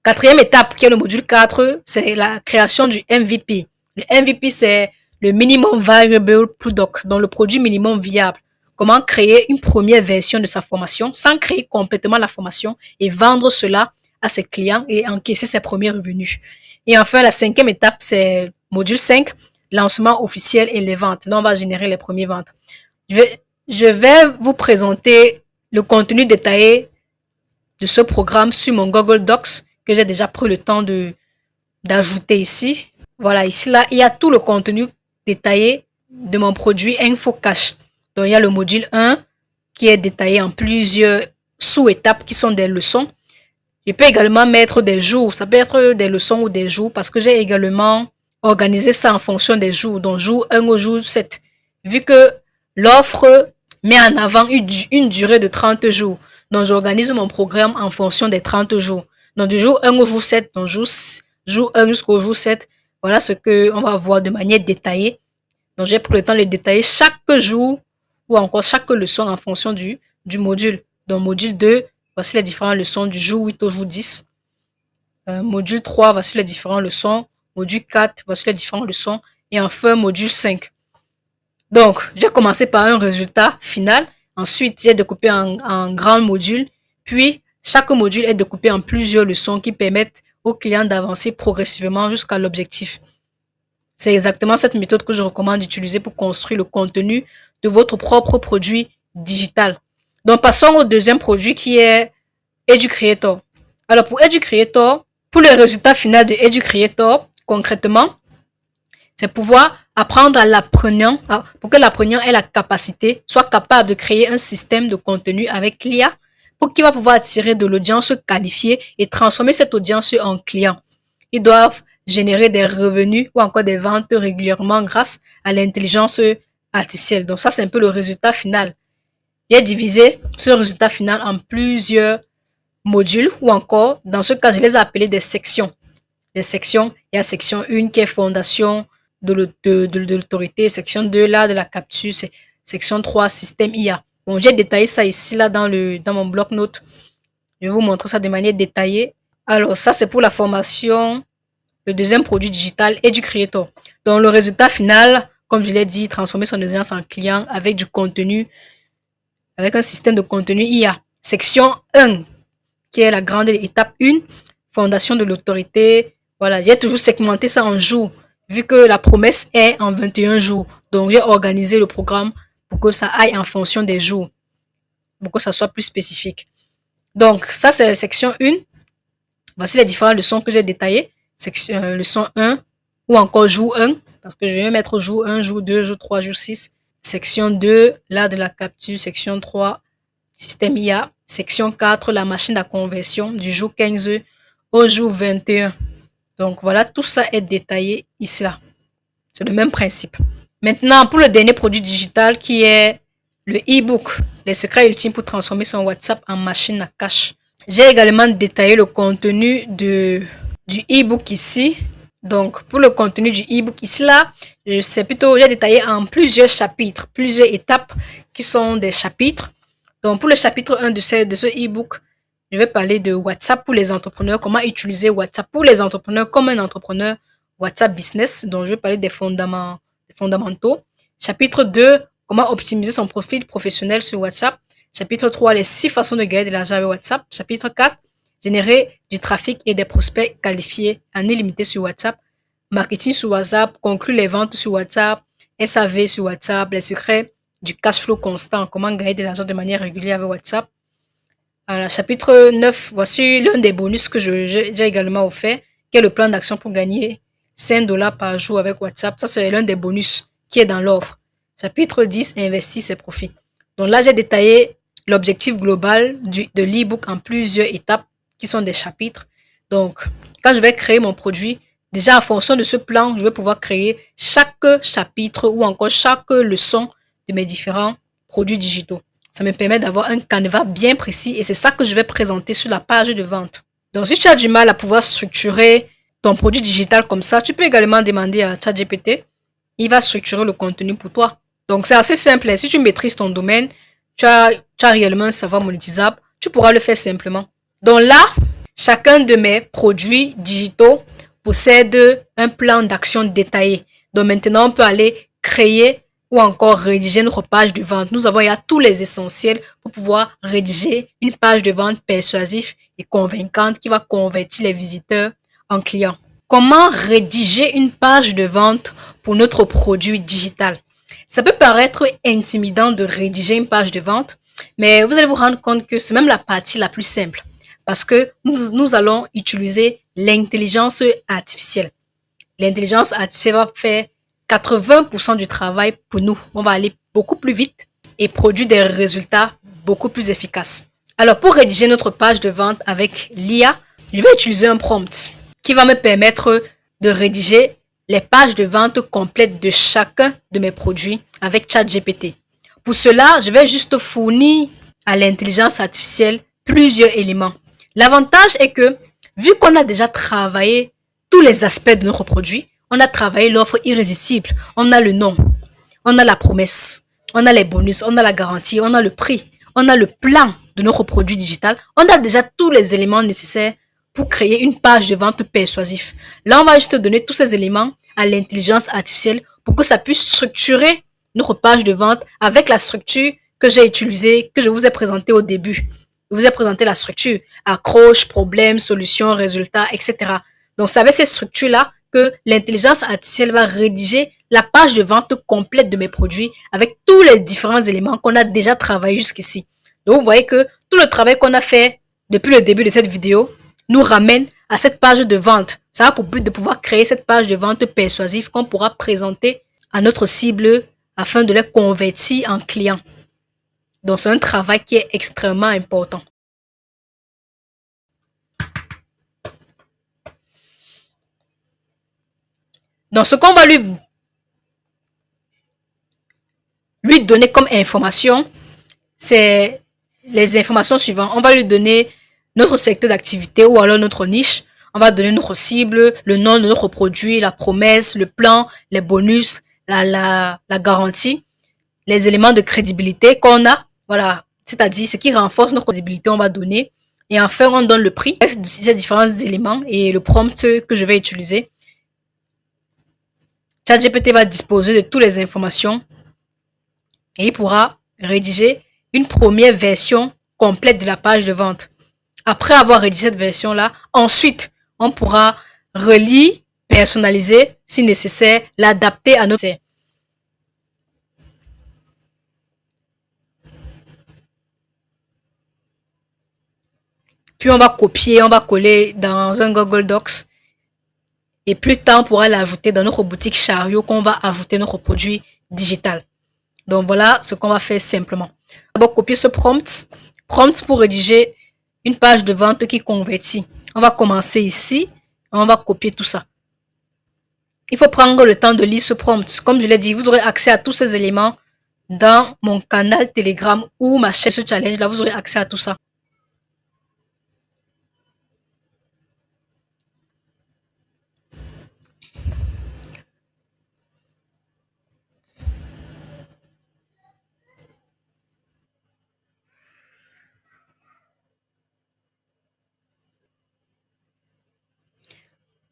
Quatrième étape, qui est le module 4, c'est la création du MVP. Le MVP, c'est le Minimum Viable Product, donc le produit minimum viable. Comment créer une première version de sa formation sans créer complètement la formation et vendre cela à ses clients et encaisser ses premiers revenus. Et enfin, la cinquième étape, c'est module 5, lancement officiel et les ventes. Là, on va générer les premières ventes. Je vais vous présenter le contenu détaillé de ce programme sur mon Google Docs que j'ai déjà pris le temps d'ajouter ici. Voilà, ici, là, il y a tout le contenu détaillé de mon produit InfoCash. Donc, il y a le module 1 qui est détaillé en plusieurs sous-étapes qui sont des leçons. Je peux également mettre des jours. Ça peut être des leçons ou des jours parce que j'ai également organisé ça en fonction des jours. Donc, jour 1 au jour 7. Vu que l'offre met en avant une durée de 30 jours. Donc, j'organise mon programme en fonction des 30 jours. Donc, du jour 1 au jour 7, donc jour 1 jusqu'au jour 7, voilà ce qu'on va voir de manière détaillée. Donc, j'ai pris le temps de détailler chaque jour ou encore chaque leçon en fonction du module. Donc, module 2, voici les différentes leçons du jour 8 au jour 10. Module 3, voici les différentes leçons. Module 4, voici les différentes leçons. Et enfin, module 5. Donc, j'ai commencé par un résultat final. Ensuite, j'ai découpé en grands modules. Puis, chaque module est découpé en plusieurs leçons qui permettent aux clients d'avancer progressivement jusqu'à l'objectif. C'est exactement cette méthode que je recommande d'utiliser pour construire le contenu de votre propre produit digital. Donc, passons au deuxième produit qui est EduCreator. Alors, pour EduCreator, pour le résultat final de EduCreator, concrètement, c'est pouvoir apprendre à l'apprenant, pour que l'apprenant ait la capacité, soit capable de créer un système de contenu avec l'IA pour qu'il va pouvoir attirer de l'audience qualifiée et transformer cette audience en client. Ils doivent générer des revenus ou encore des ventes régulièrement grâce à l'intelligence artificielle. Donc ça, c'est un peu le résultat final. J'ai divisé ce résultat final en plusieurs modules ou encore, dans ce cas, je les ai appelés des sections. Des sections, il y a section 1 qui est fondation de l'autorité, section 2 là de la capture, section 3 système IA. Bon, j'ai détaillé ça ici là dans mon bloc-notes. Je vais vous montrer ça de manière détaillée. Alors ça c'est pour la formation, le deuxième produit digital EduCreator. Donc le résultat final, comme je l'ai dit, transformer son audience en client avec du contenu, avec un système de contenu IA. Section 1 qui est la grande étape 1, fondation de l'autorité. Voilà, j'ai toujours segmenté ça en jours. vu que la promesse est en 21 jours. Donc, j'ai organisé le programme pour que ça aille en fonction des jours, pour que ça soit plus spécifique. Donc, ça, c'est la section 1. Voici les différentes leçons que j'ai détaillées. Leçon 1 ou encore jour 1, parce que je vais mettre jour 1, jour 2, jour 3, jour 6. Section 2, l'art de la capture. Section 3, système IA. Section 4, la machine à conversion du jour 15 au jour 21. Donc voilà, tout ça est détaillé ici là. C'est le même principe. Maintenant, pour le dernier produit digital qui est le e-book, les secrets ultimes pour transformer son WhatsApp en machine à cash. J'ai également détaillé le contenu du e-book ici. Donc, pour le contenu du e-book ici là, j'ai détaillé en plusieurs chapitres, plusieurs étapes qui sont des chapitres. Donc, pour le chapitre 1 de ce e-book, je vais parler de WhatsApp pour les entrepreneurs, comment utiliser WhatsApp pour les entrepreneurs comme un entrepreneur WhatsApp business. Donc, je vais parler des fondamentaux. Chapitre 2, comment optimiser son profil professionnel sur WhatsApp. Chapitre 3, les 6 façons de gagner de l'argent avec WhatsApp. Chapitre 4, générer du trafic et des prospects qualifiés en illimité sur WhatsApp. Marketing sur WhatsApp, conclure les ventes sur WhatsApp, SAV sur WhatsApp, les secrets du cash flow constant, comment gagner de l'argent de manière régulière avec WhatsApp. Chapitre 9, voici l'un des bonus que j'ai également offert, qui est le plan d'action pour gagner 5 $ par jour avec WhatsApp. Ça, c'est l'un des bonus qui est dans l'offre. Chapitre 10, investir ses profits. Donc là, j'ai détaillé l'objectif global de l'e-book en plusieurs étapes qui sont des chapitres. Donc, quand je vais créer mon produit, déjà en fonction de ce plan, je vais pouvoir créer chaque chapitre ou encore chaque leçon de mes différents produits digitaux. Ça me permet d'avoir un canevas bien précis et c'est ça que je vais présenter sur la page de vente. Donc, si tu as du mal à pouvoir structurer ton produit digital comme ça, tu peux également demander à ChatGPT. Il va structurer le contenu pour toi. Donc, c'est assez simple. Si tu maîtrises ton domaine, tu as réellement un savoir monétisable, tu pourras le faire simplement. Donc là, chacun de mes produits digitaux possède un plan d'action détaillé. Donc maintenant, on peut aller créer ou encore rédiger notre page de vente. Nous avons tous les essentiels pour pouvoir rédiger une page de vente persuasive et convaincante qui va convertir les visiteurs en clients. Comment rédiger une page de vente pour notre produit digital? Ça peut paraître intimidant de rédiger une page de vente, mais vous allez vous rendre compte que c'est même la partie la plus simple parce que nous allons utiliser l'intelligence artificielle. L'intelligence artificielle va faire 80% du travail pour nous. On va aller beaucoup plus vite et produire des résultats beaucoup plus efficaces. Alors, pour rédiger notre page de vente avec l'IA, je vais utiliser un prompt qui va me permettre de rédiger les pages de vente complètes de chacun de mes produits avec ChatGPT. Pour cela, je vais juste fournir à l'intelligence artificielle plusieurs éléments. L'avantage est que, vu qu'on a déjà travaillé tous les aspects de notre produit, on a travaillé l'offre irrésistible, on a le nom, on a la promesse, on a les bonus, on a la garantie, on a le prix, on a le plan de notre produit digital, on a déjà tous les éléments nécessaires pour créer une page de vente persuasive. Là, on va juste donner tous ces éléments à l'intelligence artificielle pour que ça puisse structurer notre page de vente avec la structure que j'ai utilisée, que je vous ai présentée au début. Je vous ai présenté la structure, accroche, problème, solution, résultat, etc. Donc, c'est avec ces structures-là que l'intelligence artificielle va rédiger la page de vente complète de mes produits avec tous les différents éléments qu'on a déjà travaillé jusqu'ici. Donc, vous voyez que tout le travail qu'on a fait depuis le début de cette vidéo nous ramène à cette page de vente. Ça a pour but de pouvoir créer cette page de vente persuasive qu'on pourra présenter à notre cible afin de les convertir en clients. Donc, c'est un travail qui est extrêmement important. Donc, ce qu'on va lui donner comme information, c'est les informations suivantes. On va lui donner notre secteur d'activité ou alors notre niche. On va donner notre cible, le nom de notre produit, la promesse, le plan, les bonus, la garantie, les éléments de crédibilité qu'on a. Voilà, c'est-à-dire ce qui renforce notre crédibilité, on va donner. Et enfin, on donne le prix, ces différents éléments et le prompt que je vais utiliser. ChatGPT va disposer de toutes les informations et il pourra rédiger une première version complète de la page de vente. Après avoir rédigé cette version-là, ensuite, on pourra relire, personnaliser si nécessaire, l'adapter à notre... Puis on va copier, on va coller dans un Google Docs. Et plus tard, on pourra l'ajouter dans notre boutique Chariot qu'on va ajouter notre produit digital. Donc voilà ce qu'on va faire simplement. D'abord, copier ce prompt. Prompt pour rédiger une page de vente qui convertit. On va commencer ici. On va copier tout ça. Il faut prendre le temps de lire ce prompt. Comme je l'ai dit, vous aurez accès à tous ces éléments dans mon canal Telegram ou ma chaîne ce challenge. Là, vous aurez accès à tout ça.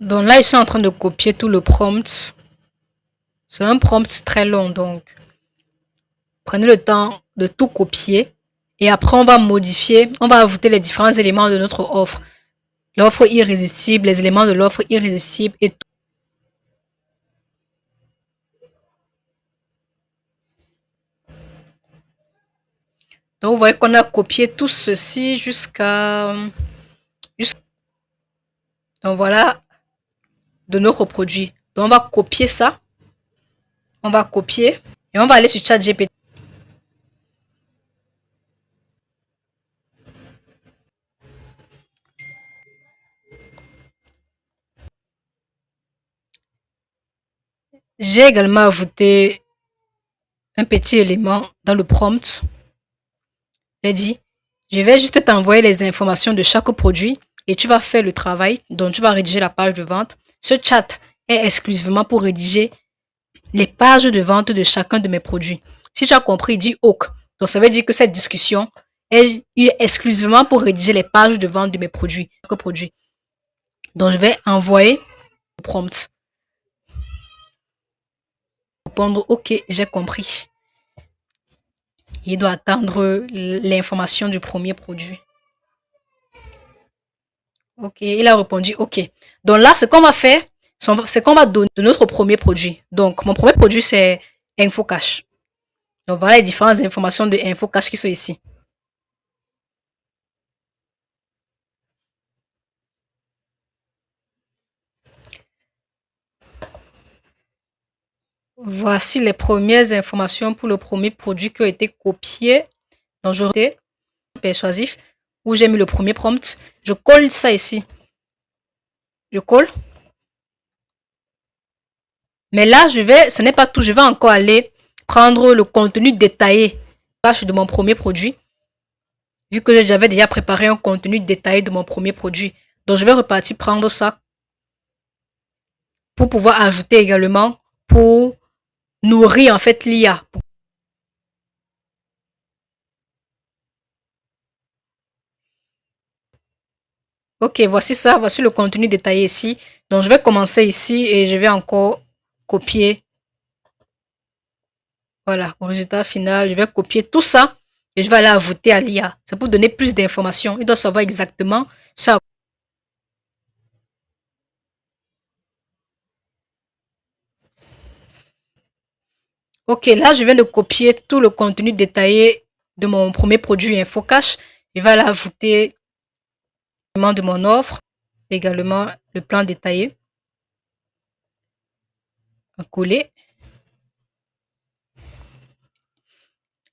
Donc là, je suis en train de copier tout le prompt. C'est un prompt très long, donc prenez le temps de tout copier. Et après, on va modifier, on va ajouter les différents éléments de notre offre. L'offre irrésistible, les éléments de l'offre irrésistible et tout. Donc, vous voyez qu'on a copié tout ceci jusqu'à... Donc, voilà de notre produit. Donc, on va copier ça. On va copier et on va aller sur ChatGPT. J'ai également ajouté un petit élément dans le prompt. J'ai dit, je vais juste t'envoyer les informations de chaque produit et tu vas faire le travail. Donc, tu vas rédiger la page de vente. Ce chat est exclusivement pour rédiger les pages de vente de chacun de mes produits. Si tu as compris, dis OK. Donc, ça veut dire que cette discussion est exclusivement pour rédiger les pages de vente de mes produits. Donc, je vais envoyer le prompt. Répondre OK, j'ai compris. Il doit attendre l'information du premier produit. OK, il a répondu OK. Donc là, ce qu'on va faire, c'est qu'on va donner notre premier produit. Donc, mon premier produit, c'est InfoCash. Donc, voilà les différentes informations de InfoCash qui sont ici. Voici les premières informations pour le premier produit qui a été copié. Donc, j'aurai persuasif où j'ai mis le premier prompt. Je colle ça ici. Je colle. Mais là, ce n'est pas tout. Je vais encore aller prendre le contenu détaillé de mon premier produit. Vu que j'avais déjà préparé un contenu détaillé de mon premier produit. Donc, je vais repartir prendre ça pour pouvoir ajouter également pour nourrir en fait l'IA. Ok, voici ça, voici le contenu détaillé ici. Donc, je vais commencer ici et je vais encore copier. Voilà, au résultat final, je vais copier tout ça et je vais aller ajouter à l'IA. C'est pour donner plus d'informations. Il doit savoir exactement ça. Ok, là, je viens de copier tout le contenu détaillé de mon premier produit InfoCash. Je vais aller ajouter de mon offre, également le plan détaillé. Coller.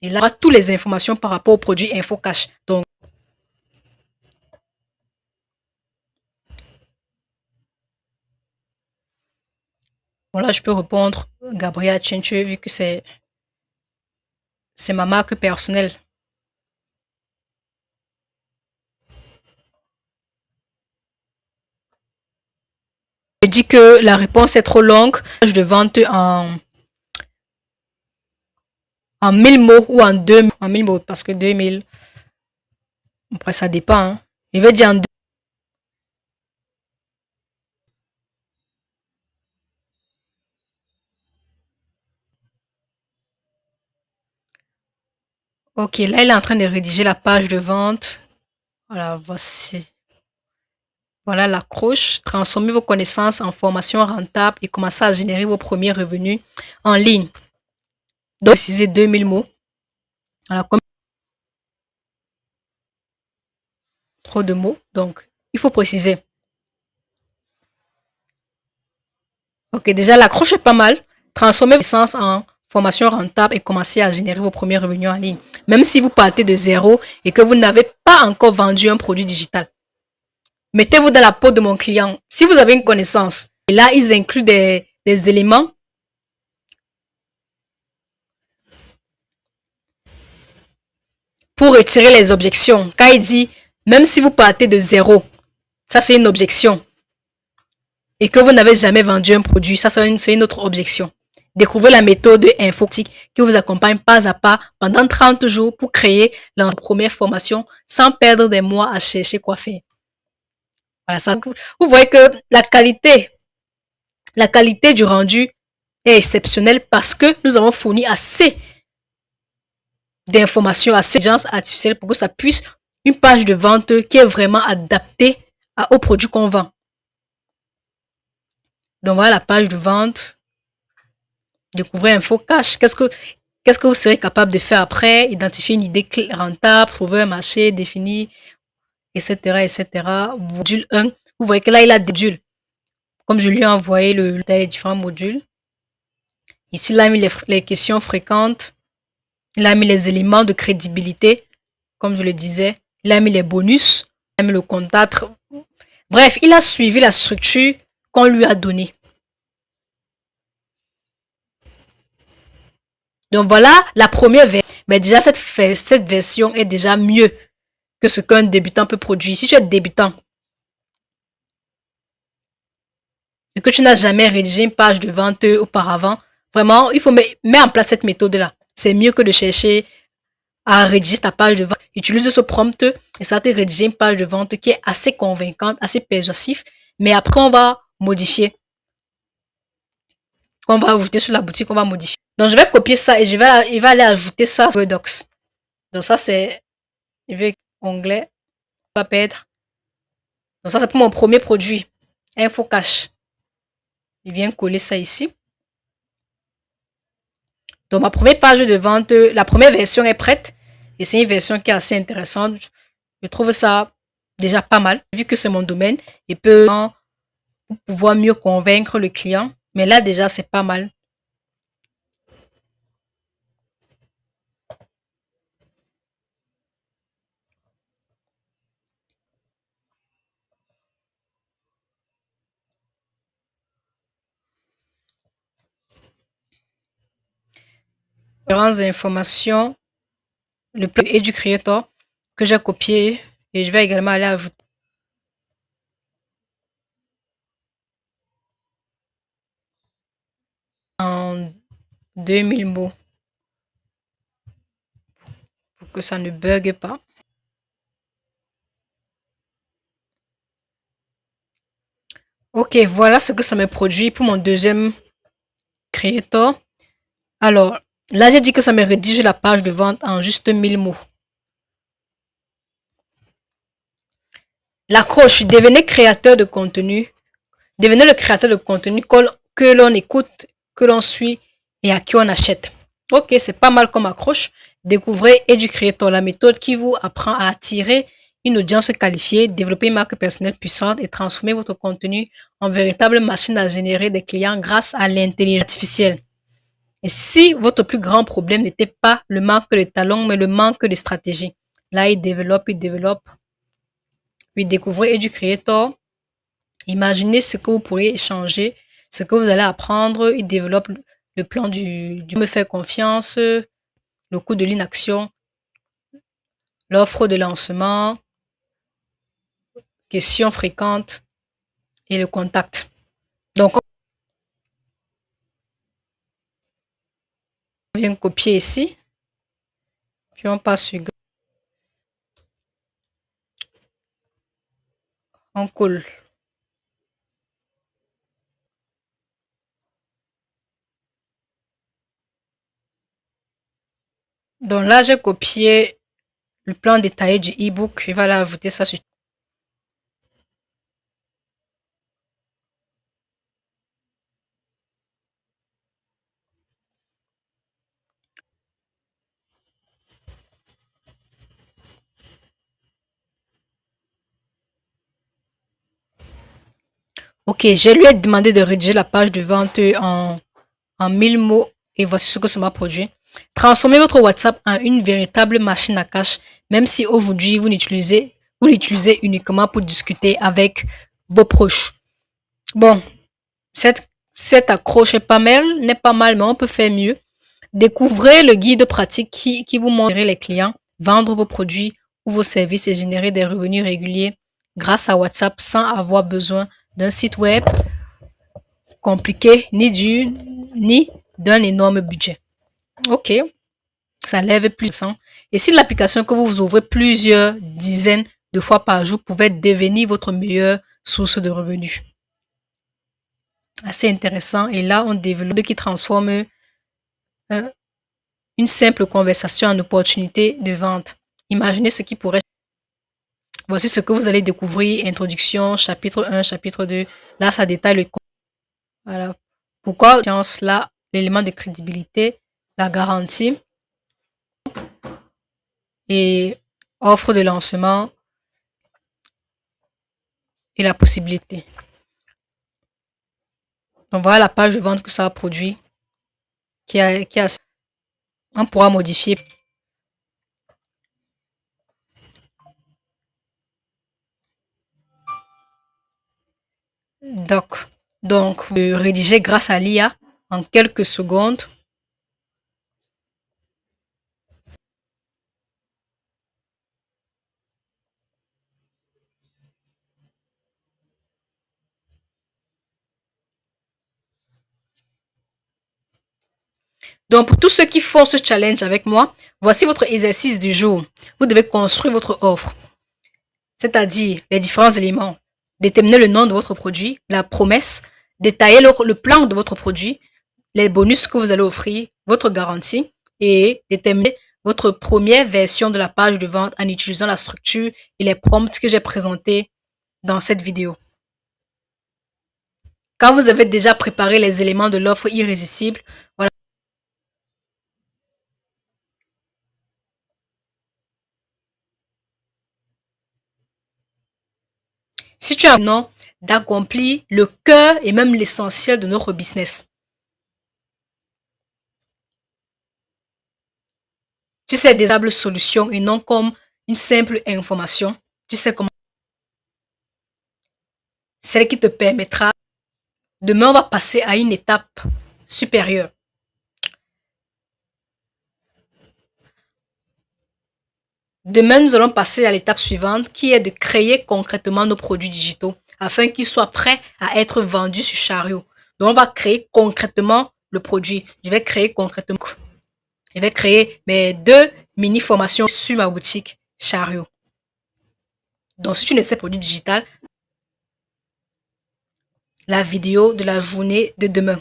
Et là, toutes les informations par rapport au produit InfoCash. Donc, voilà, je peux répondre Gabriela Chenche vu que c'est ma marque personnelle. Je dis que la réponse est trop longue. De vente en 1000 mots ou en 2000, en 1000 mots parce que 2000, après ça dépend. Hein. Je vais dire en 2. Ok, là, il est en train de rédiger la page de vente. Voilà, voici. Voilà l'accroche. Transformez vos connaissances en formation rentable et commencez à générer vos premiers revenus en ligne. Donc, précisez 2000 mots. Voilà, comme trop de mots. Donc, il faut préciser. Ok, déjà, l'accroche est pas mal. Transformez vos connaissances en formation rentable et commencez à générer vos premiers revenus en ligne. Même si vous partez de zéro et que vous n'avez pas encore vendu un produit digital. Mettez-vous dans la peau de mon client. Si vous avez une connaissance, et là, ils incluent des éléments pour retirer les objections. Quand il dit, même si vous partez de zéro, ça c'est une objection. Et que vous n'avez jamais vendu un produit, ça c'est une autre objection. Découvrez la méthode infotique qui vous accompagne pas à pas pendant 30 jours pour créer la première formation sans perdre des mois à chercher quoi faire. Voilà, ça, vous voyez que la qualité du rendu est exceptionnelle parce que nous avons fourni assez d'informations, assez d'intelligence artificielle pour que ça puisse une page de vente qui est vraiment adaptée au produit qu'on vend. Donc voilà la page de vente. Découvrez Info Cash. Qu'est-ce que vous serez capable de faire après? Identifier une idée rentable, trouver un marché défini, etc., etc. Module 1. Vous voyez que là, il a des modules. Comme je lui ai envoyé les différents modules. Ici, il a mis les questions fréquentes. Il a mis les éléments de crédibilité. Comme je le disais. Il a mis les bonus. Il a mis le contact. Bref, il a suivi la structure qu'on lui a donnée. Donc voilà la première version. Mais déjà, cette version est déjà mieux que ce qu'un débutant peut produire. Si tu es débutant et que tu n'as jamais rédigé une page de vente auparavant, vraiment, il faut mettre en place cette méthode-là. C'est mieux que de chercher à rédiger ta page de vente. Utilise ce prompt et ça va te rédiger une page de vente qui est assez convaincante, assez persuasif. Mais après, on va modifier. On va ajouter sur la boutique, on va modifier. Donc, je vais copier ça et je vais aller ajouter ça sur Docs. Donc, ça, c'est, je vais onglet, pas perdre. Donc, ça, c'est pour mon premier produit. Info Cash. Je viens coller ça ici. Donc, ma première page de vente, la première version est prête. Et c'est une version qui est assez intéressante. Je trouve ça déjà pas mal, vu que c'est mon domaine. Et peut pouvoir mieux convaincre le client. Mais là, déjà, c'est pas mal. Différentes informations, le plan et du créateur que j'ai copié. Et je vais également aller ajouter en 2000 mots pour que ça ne bug pas. Ok, voilà ce que ça me produit pour mon deuxième créateur. Alors, là, j'ai dit que ça me rédige la page de vente en juste 1000 mots. L'accroche, devenez créateur de contenu. Devenez le créateur de contenu que l'on écoute, que l'on suit et à qui on achète. Ok, c'est pas mal comme accroche. Découvrez Educreator, la méthode qui vous apprend à attirer une audience qualifiée, développer une marque personnelle puissante et transformer votre contenu en véritable machine à générer des clients grâce à l'intelligence artificielle. Et si votre plus grand problème n'était pas le manque de talents, mais le manque de stratégie, là, il développe. Puis découvrez Educreator. Imaginez ce que vous pourriez échanger, ce que vous allez apprendre. Il développe le plan du me faire confiance, le coût de l'inaction, l'offre de lancement, questions fréquentes et le contact. Donc, on vient copier ici, puis on passe sur on colle. Donc là, j'ai copié le plan détaillé du e-book. Je vais aller ajouter ça sur Ok, je lui ai demandé de rédiger la page de vente en 1000 mots et voici ce que ça m'a produit. Transformez votre WhatsApp en une véritable machine à cash, même si aujourd'hui vous l'utilisez uniquement pour discuter avec vos proches. Bon, cette accroche n'est pas mal, mais on peut faire mieux. Découvrez le guide pratique qui vous montre les clients, vendre vos produits ou vos services et générer des revenus réguliers grâce à WhatsApp sans avoir besoin d'un site web compliqué ni d'un énorme budget. Ok, ça lève plus de 100. Et si l'application que vous ouvrez plusieurs dizaines de fois par jour pouvait devenir votre meilleure source de revenus. Assez intéressant. Et là, on développe qui transforme une simple conversation en opportunité de vente. Imaginez ce qui pourrait. Voici ce que vous allez découvrir. Introduction, chapitre 1, chapitre 2. Là, ça détaille le. Voilà. Pourquoi là, l'élément de crédibilité, la garantie et offre de lancement et la possibilité. Donc voilà la page de vente que ça a produit. On pourra modifier. Donc, vous rédigez grâce à l'IA en quelques secondes. Donc, pour tous ceux qui font ce challenge avec moi, voici votre exercice du jour. Vous devez construire votre offre, c'est-à-dire les différents éléments. Déterminer le nom de votre produit, la promesse, détailler le plan de votre produit, les bonus que vous allez offrir, votre garantie et déterminer votre première version de la page de vente en utilisant la structure et les prompts que j'ai présentés dans cette vidéo. Quand vous avez déjà préparé les éléments de l'offre irrésistible, voilà. Si tu as un nom d'accomplir le cœur et même l'essentiel de notre business. Tu sais des véritable solutions et non comme une simple information. Tu sais comment. Celle qui te permettra. Demain, on va passer à une étape supérieure. Demain, nous allons passer à l'étape suivante qui est de créer concrètement nos produits digitaux afin qu'ils soient prêts à être vendus sur Chariot. Donc, on va créer concrètement le produit. Je vais créer mes 2 mini-formations sur ma boutique Chariot. Donc, si tu ne sais produit digital, la vidéo de la journée de demain.